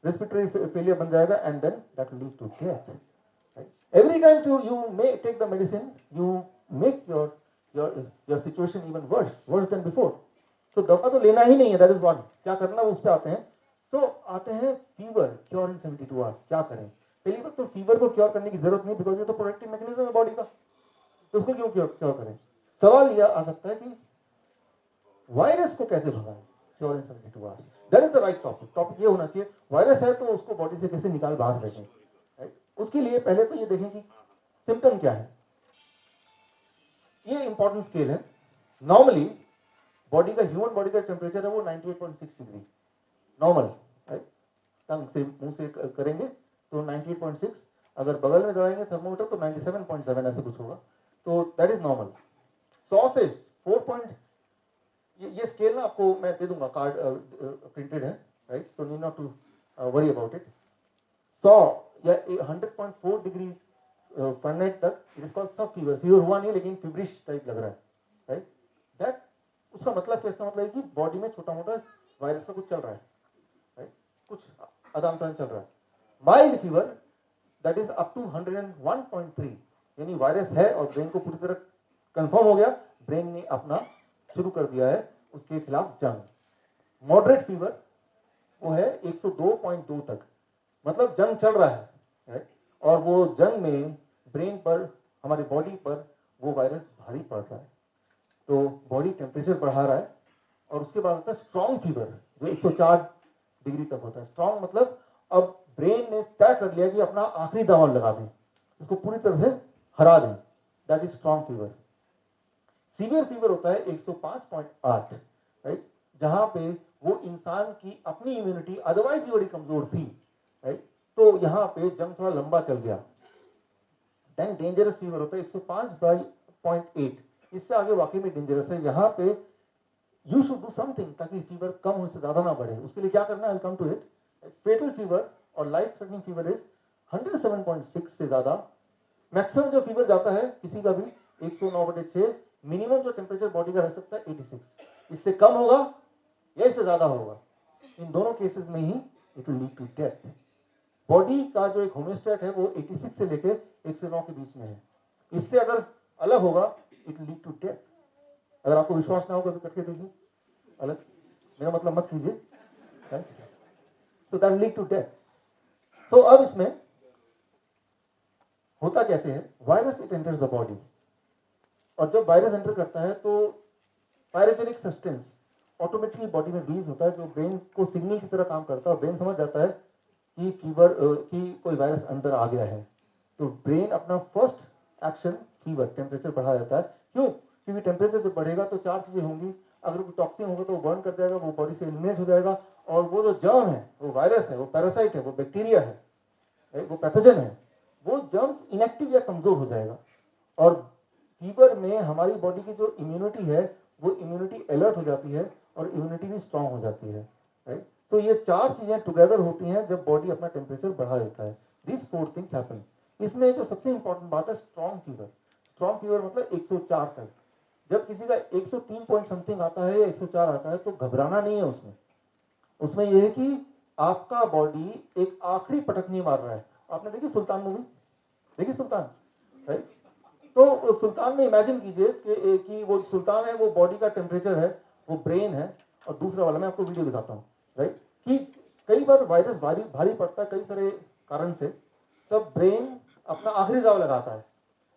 रेस्पिरेटरी फेलियर बन जाएगा, and then that will lead to death. Every time you may take the medicine, you make your situation even worse than before. तो दवा तो लेना ही नहीं है, that is one. क्या करना है उस पे आते हैं। तो आते हैं फीवर क्योर इन 72 आवर्स। क्या करें? पहली बात तो फीवर को क्योर करने की जरूरत नहीं, बिकॉज ये तो प्रोटेक्टिव मैकेनिज्म है बॉडी का, तो उसको क्यों क्योर करें। सवाल यह आ सकता है कि वायरस को कैसे भगाएं cure in 72 hours. That is the right topic ये होना चाहिए, वायरस है तो उसको बॉडी से कैसे निकाल बाहर फेंकें। उसके लिए पहले तो ये देखें कि सिम्टम क्या है। ये इंपॉर्टेंट स्केल है। नॉर्मली बॉडी का, ह्यूमन बॉडी का टेम्परेचर है वो 98.6 डिग्री नॉर्मल, राइट। टंग से, मुंह से करेंगे तो 98.6, अगर बगल में दबाएंगे थर्मोमीटर तो 97.7 ऐसे कुछ होगा, तो दैट इज नॉर्मल। 100 से 4 ये स्केल ना आपको मैं दे दूंगा, कार्ड प्रिंटेड है, right, so need not to worry about it. 100 या 100.4 डिग्री फ़ारेनहाइट तक it is called sub fever. Fever हुआ नहीं लेकिन फीवरिश टाइप लग रहा है, राइट। दैट उसका मतलब क्या, इसका मतलब है कि बॉडी में छोटा मोटा वायरस का कुछ चल रहा है, राइट, कुछ आदान प्रदान चल रहा है। Mild fever that is up to 101.3, यानी वायरस है और ब्रेन को पूरी तरह कंफर्म हो गया, ब्रेन ने अपना शुरू कर दिया है उसके खिलाफ जंग। मॉडरेट फीवर वो है 102.2 तक, मतलब जंग चल रहा है, राइट, और वो जंग में ब्रेन पर, हमारी बॉडी पर वो वायरस भारी पड़ रहा है, तो बॉडी टेम्परेचर बढ़ा रहा है। और उसके बाद होता है स्ट्रॉन्ग फीवर, जो 104 डिग्री तक होता है। स्ट्रॉन्ग मतलब अब ब्रेन ने तय कर लिया कि अपना आखिरी दांव लगा दें, इसको पूरी तरह से हरा दें, that is strong fever. Severe fever होता है 105.8, राइट, जहां पे वो इंसान की अपनी इम्यूनिटी अदरवाइज भी बड़ी कमजोर थी, राइट, तो यहां पे जंग थोड़ा लंबा चल गया। देन डेंजरस फीवर होता है 105.8, इससे आगे वाकई में डेंजरस है। यहां पे यू शुड डू समथिंग ताकि फीवर कम हो, से ज्यादा ना बढ़े। उसके लिए क्या करना है, I will come to it. Fatal fever और लाइफ थ्रेटनिंग फीवर इज 107.6 से ज्यादा। मैक्सिमम जो फीवर जाता है किसी का भी 109/6, मिनिमम जो टेम्परेचर बॉडी का रह सकता है 86, इससे कम होगा या इससे ज्यादा होगा, इन दोनों केसेस में ही it will lead to death. Body का जो एक होम्योस्टैट है वो 86 से लेकर 109 के बीच में है, इससे अगर अलग होगा it will lead to death. अगर आपको विश्वास ना हो कभी करके देखिए, अलग, मेरा मतलब मत कीजिए, तो that will lead to death. तो अब इसमें होता कैसे है, virus it enters the body, और जब वायरस एंटर करता है तो पायरोजेनिक सब्सटेंस ऑटोमेटिकली बॉडी में रिलीज होता है, जो ब्रेन को सिग्नल की तरह काम करता है, और ब्रेन समझ जाता है कि फीवर, कि कोई वायरस अंदर आ गया है, तो ब्रेन अपना फर्स्ट एक्शन फीवर, टेम्परेचर बढ़ा देता है। क्यों? क्योंकि टेम्परेचर जब बढ़ेगा तो चार चीजें होंगी, अगर कोई टॉक्सिन होगा तो वो बर्न कर जाएगा, वो बॉडी से एलिमिनेट हो जाएगा, और वो जो जर्म है, वो वायरस है, वो पैरासाइट है, वो बैक्टीरिया है, वो पैथोजन है, वो जर्म्स इनएक्टिव या कमजोर हो जाएगा। और फीवर में हमारी बॉडी की जो इम्यूनिटी है वो इम्यूनिटी अलर्ट हो जाती है और इम्यूनिटी भी स्ट्रांग हो जाती है, राइट। तो ये चार चीजें टुगेदर होती हैं जब बॉडी अपना टेम्परेचर बढ़ा देता है। This 4 things happens. इसमें जो सबसे इंपॉर्टेंट बात है स्ट्रांग फीवर। स्ट्रांग फीवर मतलब 104 तक। जब किसी का 103 पॉइंट समथिंग आता है या 104 आता है तो घबराना नहीं है उसमें। उसमें यह है कि आपका बॉडी एक आखिरी पटकनी मार रहा है। आपने देखी सुल्तान मूवी? देखी सुल्तान, राइट? तो सुल्तान में इमेजिन कीजिए कि वो सुल्तान है, वो बॉडी का टेम्परेचर है, वो ब्रेन है, और दूसरा वाला मैं आपको वीडियो दिखाता हूँ, राइट, कि कई बार वायरस भारी पड़ता है कई सारे कारण से, तब ब्रेन अपना आखिरी दाव लगाता है।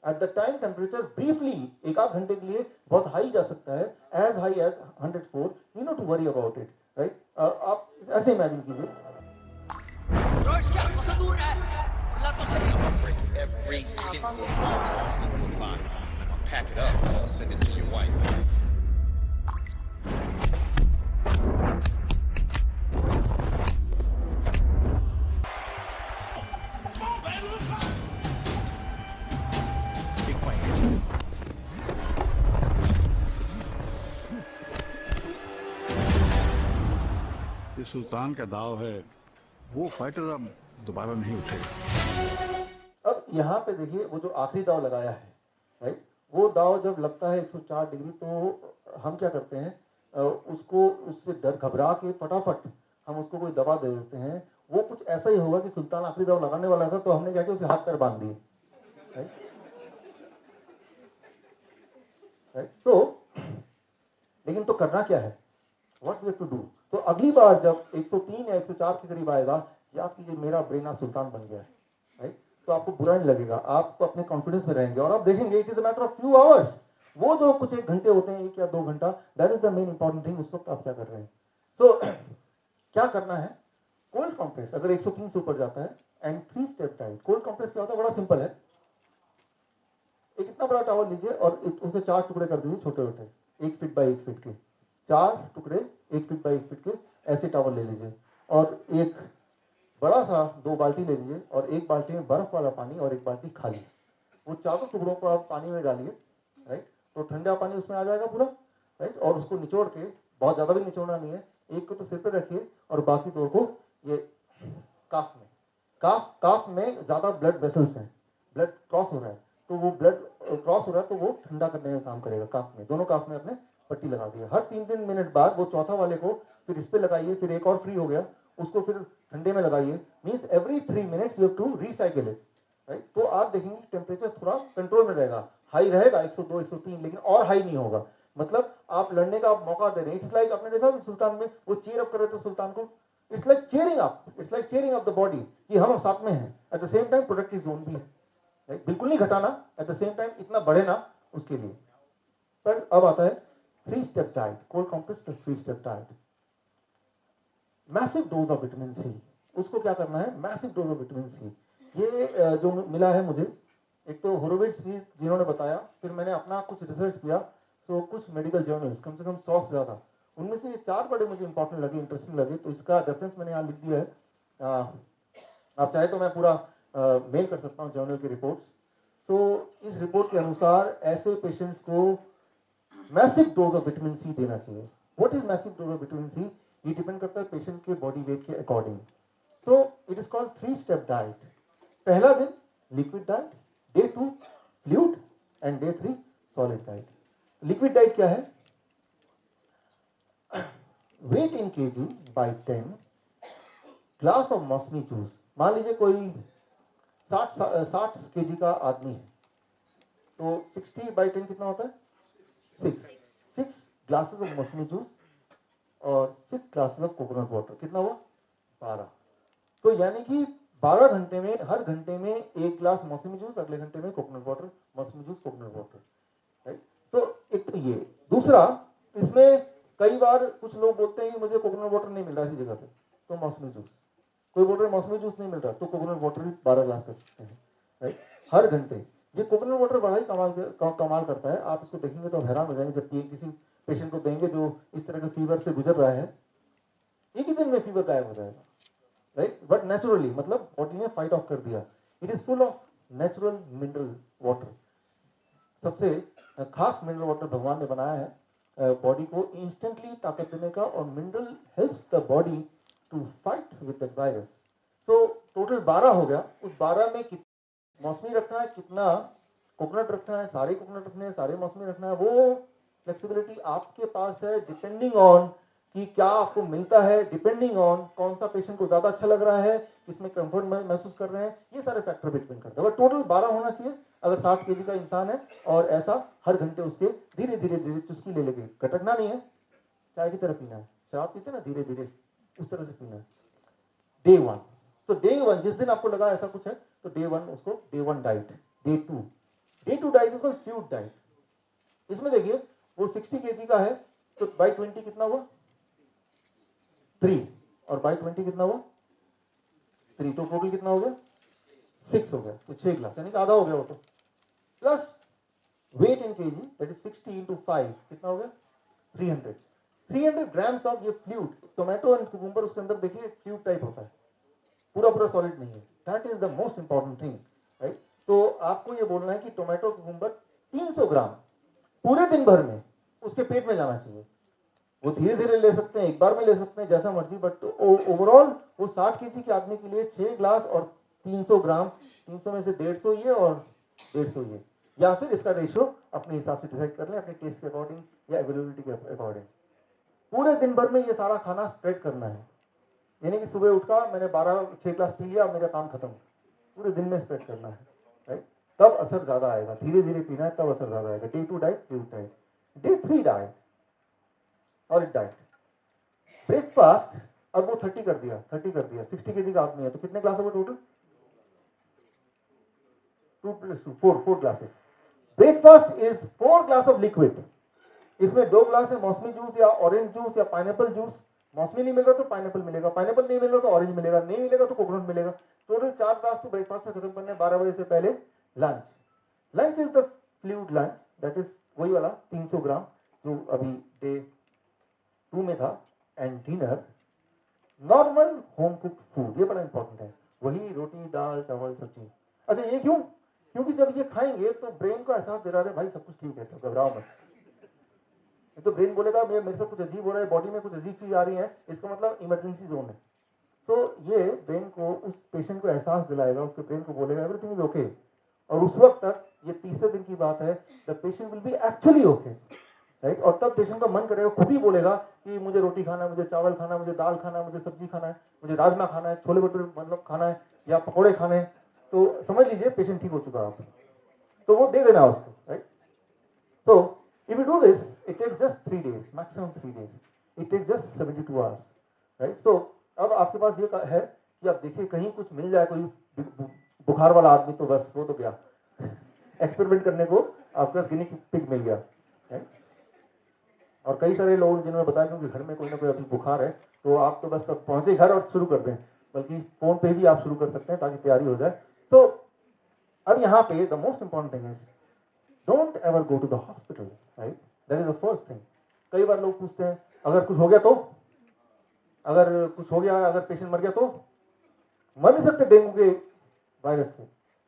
At the time temperature briefly एक आध घंटे के लिए बहुत हाई जा सकता है, as high as 104, you no to worry about it, right. आप ऐसे इमेजिन कीजिए। Every single part of your body. I'll pack it up and I'll send it to your wife. ये सुल्तान का दाव है, वो फाइटर अब दोबारा नहीं उठेगा। अब यहाँ पे देखिए वो जो आखिरी दाव लगाया है, राइट, वो दाव जब लगता है 104 डिग्री तो हम क्या करते हैं, उसको उससे डर घबरा के फटाफट हम उसको कोई दवा दे देते हैं। वो कुछ ऐसा ही होगा कि सुल्तान आखिरी दाव लगाने वाला था तो हमने क्या किया, उसे हाथ पैर बांध दिए, राइट, राइट। तो लेकिन तो करना क्या है, what we have to do. तो अगली बार जब 103 या 104 के करीब आएगा, याद कीजिए मेरा ब्रेन आज सुल्तान बन गया है, राइट, तो आपको बुरा नहीं लगेगा, आप अपने कॉन्फिडेंस में रहेंगे और आप देखेंगे it is a matter of few hours. वो जो कुछ एक घंटे होते हैं, 1 या 2 घंटा, that is the main important thing. उस वक्त आप क्या कर रहे हैं। तो क्या करना है, कोल्ड कॉम्प्रेस अगर 103 से ऊपर जाता है, and 3 step diet. Cold compress क्या होता है, बड़ा सिंपल है। एक इतना बड़ा टॉवल लीजिए और उसके 4 टुकड़े कर दीजिए, छोटे छोटे, 1 फीट बाई 1 फीट के 4 टुकड़े, 1 फीट बाई 1 फीट के ऐसे टॉवल ले लीजिए, और एक बड़ा सा 2 बाल्टी ले लीजिए, और एक बाल्टी में बर्फ वाला पानी और एक बाल्टी खाली। वो चारों टुकड़ों को आप पानी में डालिए, राइट, तो ठंडा पानी उसमें आ जाएगा पूरा, राइट, और उसको निचोड़ के, बहुत ज्यादा भी निचोड़ना नहीं है, एक को तो सिर पे रखिए और बाकी 2 को ये काफ में। काफ में ज्यादा ब्लड वेसल्स हैं, ब्लड क्रॉस हो रहा है, तो वो ब्लड क्रॉस हो रहा है तो वो ठंडा करने का काम करेगा काफ में, दोनों काफ में अपने पट्टी लगा दी है। हर 3-3 मिनट बाद वो चौथा वाले को फिर इस पे लगाइए, फिर एक और फ्री हो गया, उसको फिर ठंडे में लगाइए। Means every 3 minutes you have to recycle it, right. तो आप देखेंगे टेम्परेचर थोड़ा कंट्रोल में रहेगा, हाई रहेगा 102 103, लेकिन और हाई नहीं होगा। मतलब आप लड़ने का मौका दे रहे हैं। इट्स लाइक आपने देखा सुल्तान में वो चीयर अप कर रहे थे सुल्तान को, it's like cheering up, it's like cheering up the body कि हम साथ में हैं। At the same time productive zone भी है, राइट, बिल्कुल नहीं घटाना, एट द सेम टाइम इतना बढ़े ना उसके लिए। पर अब आता है 3 step diet, cold compress plus 3 step diet. Massive dose of vitamin C, उसको क्या करना है, massive dose of vitamin C. ये जो मिला है मुझे, एक तो होरोविट्ज जिन्होंने बताया, फिर मैंने अपना कुछ रिसर्च किया, तो कुछ मेडिकल जर्नल्स कम से कम 100 से ज़्यादा, उनमें से ये 4 बड़े मुझे इंपॉर्टेंट लगे, इंटरेस्टिंग लगे, तो इसका रेफरेंस मैंने यहाँ लिख दिया है। आप चाहे तो मैं पूरा मेल कर सकता हूँ जर्नल की रिपोर्ट्स। तो इस रिपोर्ट के अनुसार ऐसे पेशेंट्स को massive dose of vitamin C देना चाहिए। What is massive dose of vitamin C? ये डिपेंड करता है पेशेंट के बॉडी वेट के according. So it is called 3 step diet. पहला दिन liquid diet, day 2 fluid and day 3 solid diet. Liquid diet क्या है? Weight in kg by 10, glass of mosambi juice. मान लीजिए कोई 60 केजी का आदमी है, तो 60 बाई 10 कितना होता है? 6 ग्लासेस ऑफ मौसमी जूस और 6 ग्लासेस ऑफ कोकोनट वाटर, कितना हुआ? 12। तो यानी कि 12 घंटे में, हर घंटे में 1 ग्लास मौसमी जूस, अगले घंटे में कोकोनट वाटर, मौसमी जूस कोकोनट वाटर, राइट। तो एक तो ये। दूसरा, इसमें कई बार कुछ लोग बोलते हैं कि मुझे कोकोनट वाटर नहीं मिल रहा इसी जगह पे, तो मौसमी जूस। कोई बोल रहा है मौसमी जूस नहीं मिल रहा, तो कोकोनट वाटर भी 12 ग्लास कर सकते हैं, राइट, हर घंटे। ये कोकोनट वाटर बड़ा ही कमाल करता है। आप इसको देखेंगे तो हैरान हो जाएंगे, जब किसी पेशेंट को देंगे जो इस तरह के फीवर से गुजर रहा है, एक ही दिन में फीवर गायब हो जाएगा, राइट, बट नेचुरली, मतलब बॉडी ने फाइट ऑफ कर दिया। It is full of natural mineral water. सबसे खास मिनरल वाटर भगवान ने बनाया है बॉडी को इंस्टेंटली ताकत देने का, और mineral helps the body to fight with that virus. So total 12 हो गया। उस 12 में मौसमी रखना है, कितना कोकोनट रखना है, सारे कोकोनट रखने हैं, सारे मौसमी रखना है, वो फ्लेक्सिबिलिटी आपके पास है, डिपेंडिंग ऑन कि क्या आपको मिलता है, डिपेंडिंग ऑन कौन सा पेशेंट को ज्यादा अच्छा लग रहा है, किसमें कंफर्ट महसूस कर रहे हैं, ये सारे फैक्टर पे डिपेंड करता है। बट टोटल 12 होना चाहिए अगर 60 केजी का इंसान है, और ऐसा हर घंटे उसके धीरे धीरे धीरे चुस्की ले लेके, कटकना नहीं है, चाय की तरह पीना है, शराब पीते ना धीरे धीरे, उस तरह से पीना है। डे 1, तो डे 1 जिस दिन आपको लगा ऐसा कुछ है, तो डे 1 उसको डे 1 डाइट। डे 2 डाइट इसको फ्लूइड डाइट। इसमें देखिए वो 60 केजी का है, तो बाई 20 कितना हुआ? 3, और बाई 20 कितना हुआ? 3, तो टोटल कितना हो गया? 6 हो गया, तो 6 ग्लास, यानी कि आधा हो गया वो तो। Plus weight in kg, that is 60 into 5, कितना हो गया? 300 ग्राम्स ऑफ ये फ्लूइड। टोमेटो एंड कुकुम्बर उसके अंदर देखिए फ्लूइड टाइप होता है, पूरा सॉलिड नहीं है। That is the most important thing, right. तो आपको ये बोलना है कि टोमेटो कुकुम्बर 300 ग्राम पूरे दिन भर में उसके पेट में जाना चाहिए। वो धीरे धीरे ले सकते हैं, एक बार में ले सकते हैं, जैसा मर्जी, बट ओवरऑल वो 60 केजी के आदमी के लिए 6 ग्लास और 300 ग्राम, 300 में से 150 ये और 150 ये, या फिर इसका रेशियो अपने हिसाब से डिसाइड कर लें, अपने टेस्ट के अकॉर्डिंग या अवेलेबिलिटी के अकॉर्डिंग। पूरे दिन भर में ये सारा खाना स्प्रेड करना है, यानी कि सुबह उठा मैंने 6 ग्लास पी लिया, मेरा काम खत्म, पूरे दिन में स्प्रेड करना है, राइट। तब असर ज्यादा आएगा, धीरे धीरे पीना है, तब असर ज्यादा आएगा। Day 2 diet, fluid diet. Day 3 diet, solid diet. Breakfast अब वो 30 कर दिया, 60 केजी का आदमी है, तो कितने ग्लास होगा total? 2 + 2 4 glasses. Breakfast is 4 glass of liquid. इसमें 2 ग्लास है मौसमी जूस या ऑरेंज जूस या पाइनएप्पल जूस। मौसमी नहीं मिल रहा तो पाइनएप्पल मिलेगा, पाइनएप्पल नहीं मिल रहा तो ऑरेंज मिलेगा, नहीं मिलेगा तो कोकोनट मिलेगा। टोटल 4 ग्लास तो ब्रेकफास्ट में खत्म करने हैं 12 बजे से पहले। Lunch is the fluid lunch, that is वही वाला 300 ग्राम जो अभी डे 2 में था। And dinner normal home cooked food, ये बड़ा इंपॉर्टेंट है, वही रोटी दाल चावल सब्जी। अच्छा ये क्यों? क्योंकि जब ये खाएंगे तो ब्रेन को एहसास दे रहा है भाई सब कुछ ठीक है, तो घबराओ मत। तो ब्रेन बोलेगा मेरे साथ कुछ अजीब हो रहा है, बॉडी में कुछ अजीब चीज आ रही है, इसका मतलब इमरजेंसी जोन है। तो ये ब्रेन को, उस पेशेंट को एहसास दिलाएगा, उसके ब्रेन को बोलेगा एवरीथिंग इज ओके। और उस वक्त तक, ये तीसरे दिन की बात है, the patient will be actually okay, right. और तब पेशेंट का मन करेगा, खुद ही बोलेगा कि मुझे रोटी खाना है, मुझे चावल खाना है, मुझे दाल खाना है, मुझे सब्जी खाना है, मुझे राजमा खाना है, छोले भटूरे मतलब खाना है या पकौड़े खाने हैं, तो समझ लीजिए पेशेंट ठीक हो चुका है आपका, तो वो दे देना उसको, right. So if you do this, it takes just 3 days, maximum 3 days. It takes just 72 hours, right? So अब आपके पास ये है कि आप देखिए कहीं कुछ मिल जाए, कोई बुखार वाला आदमी, तो बस वो तो गया एक्सपेरिमेंट करने को आपके पास गिनी पिग मिल गया, right? और कई सारे लोग जिन्होंने बताया क्योंकि घर में कोई ना कोई अभी बुखार है, तो आप तो बस अब पहुंचे घर और शुरू कर दें, बल्कि फोन पे भी आप शुरू कर सकते हैं ताकि तैयारी हो जाए। तो अब यहाँ पे the most important thing is Don't ever go to the hospital, right? That is the first thing. कई बार लोग पूछते हैं अगर कुछ हो गया तो, अगर कुछ हो गया, अगर पेशेंट मर गया तो, मर नहीं सकते डेंगू के वायरस से।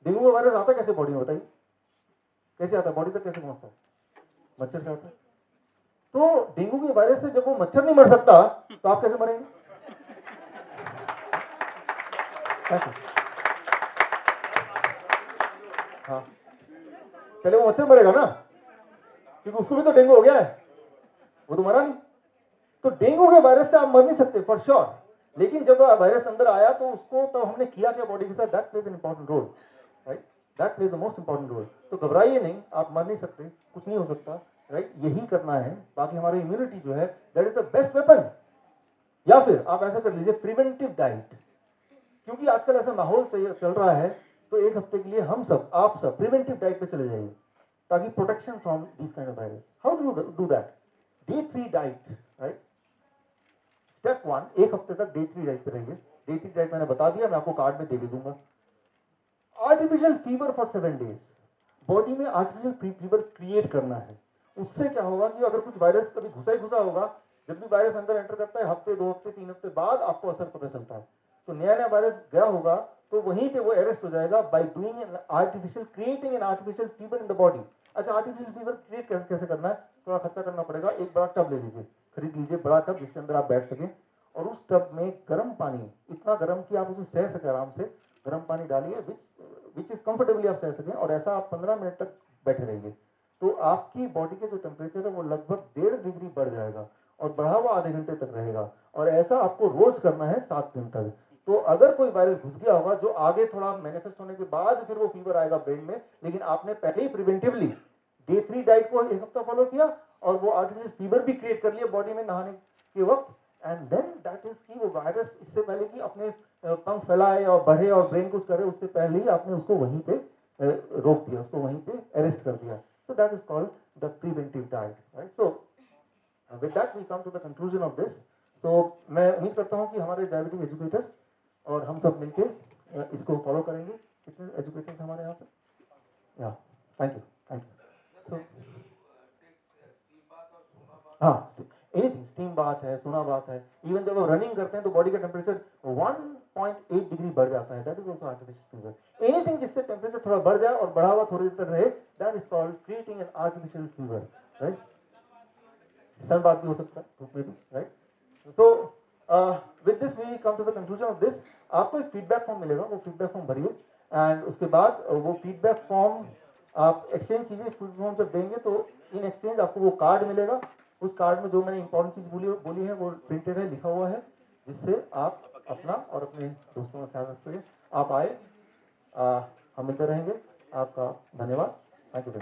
डेंगू का वायरस आता कैसे बॉडी में, बताइए कैसे आता है, बॉडी तक कैसे पहुंचता है? मच्छर से आता है। तो डेंगू के वायरस से जब वो मच्छर नहीं मर सकता तो आप कैसे मरेंगे? हाँ, पहले वो मच्छर मरेगा ना, क्योंकि उसको भी तो डेंगू हो गया है, वो तो मरा नहीं। तो डेंगू के वायरस से आप मर नहीं सकते फॉर श्योर, लेकिन जब वायरस अंदर आया तो उसको तो हमने किया क्या बॉडी के साथ, that plays an important role, right. That plays the most important role. तो घबराइए नहीं, आप मर नहीं सकते, कुछ नहीं हो सकता, राइट। यही करना है। बाकी हमारी इम्यूनिटी जो है that is the best weapon. या फिर आप ऐसा कर लीजिए, प्रिवेंटिव डाइट, क्योंकि आजकल ऐसा माहौल चल रहा है, तो एक हफ्ते के लिए हम सब, आप सब प्रिवेंटिव डाइट पे चले जाइए ताकि protection from this kind of virus. How do that? Day 3 diet, right. Step 1, एक हफ्ते तक डे 3 डाइट पे रहिए। डे 3 डाइट मैंने बता दिया, मैं आपको कार्ड में दे भी दूंगा। Artificial fever for 7 days, body में आर्टिफिशियल फीवर क्रिएट करना है। उससे क्या होगा कि अगर कुछ वायरस कभी घुसा ही घुसा होगा, जब भी वायरस अंदर एंटर करता है हफ्ते, 2 हफ्ते, 3 हफ्ते बाद आपको असर पता चलता है। तो नया नया वायरस गया होगा तो वहीं पे वो अरेस्ट हो जाएगा by doing an artificial, creating an artificial fever in the body. अच्छा, आर्टिफिशियल फीवर क्रिएट कैसे करना है? थोड़ा खर्चा करना पड़ेगा। एक बड़ा टब ले लीजिए, खरीद लीजिए बड़ा टब जिसके अंदर आप बैठ सकें, और उस टब में गर्म पानी, इतना गर्म कि आप उसे सह सके आराम से, गर्म पानी डालिए विच इज कंफर्टेबली आप सह सकें, और ऐसा आप 15 मिनट तक बैठे रहिए। तो आपकी बॉडी के जो टेम्परेचर है वो लगभग 1.5 डिग्री बढ़ जाएगा और बढ़ा हुआ आधे घंटे तक रहेगा। और ऐसा आपको रोज करना है 7 दिन तक। तो अगर कोई वायरस घुस गया होगा जो आगे थोड़ा मैनिफेस्ट होने के बाद फिर वो फीवर आएगा ब्रेन में, लेकिन आपने पहले ही प्रिवेंटिवली डे 3 डाइट को एक हफ्ता फॉलो किया और वो आर्टिफिशियल फीवर भी क्रिएट कर लिया बॉडी में नहाने के वक्त, एंड देन दैट इज की वो वायरस इससे पहले कि अपने पंख फैलाए और बढ़े और ब्रेन कुछ करे, उससे पहले ही आपने उसको वहीं पे रोक दिया, उसको वहीं पे अरेस्ट कर दिया। So that is called the preventive diet, right. So with that we come to the conclusion of this. तो मैं उम्मीद करता हूँ कि हमारे डायबिटिक एजुकेटर्स और हम सब मिलके इसको फॉलो करेंगे। कितने एजुकेटर्स हमारे यहाँ पे? या थैंक यू, थैंक यू। हाँ, एनीथिंग, स्टीम बात है, सोना बात है, इवन जब आप रनिंग करते हैं तो बॉडी का टेम्परेचर 1.8 डिग्री बढ़ जाता है, that is also artificial fever. Anything जिससे टेम्परेचर थोड़ा बढ़ जाए और बढ़ा हुआ थोड़ी देर तक रहे, that is called creating an artificial fever, right. सन बात भी हो सकता है, धूप में भी, राइट। तो with this we come to the conclusion of this. आपको एक फीडबैक फॉर्म मिलेगा, वो फीडबैक फॉर्म भरिए, एंड उसके बाद वो फीडबैक फॉर्म आप एक्सचेंज कीजिए। फीडबैक फॉर्म जब देंगे तो इन एक्सचेंज आपको वो कार्ड मिलेगा। उस कार्ड में जो मैंने इंपॉर्टेंट चीज बोली है वो प्रिंटेड है, लिखा हुआ है, जिससे आप अपना और अपने दोस्तों का ख्याल रख सकें। आप आए, हम मिलते रहेंगे। आपका धन्यवाद, थैंक यू।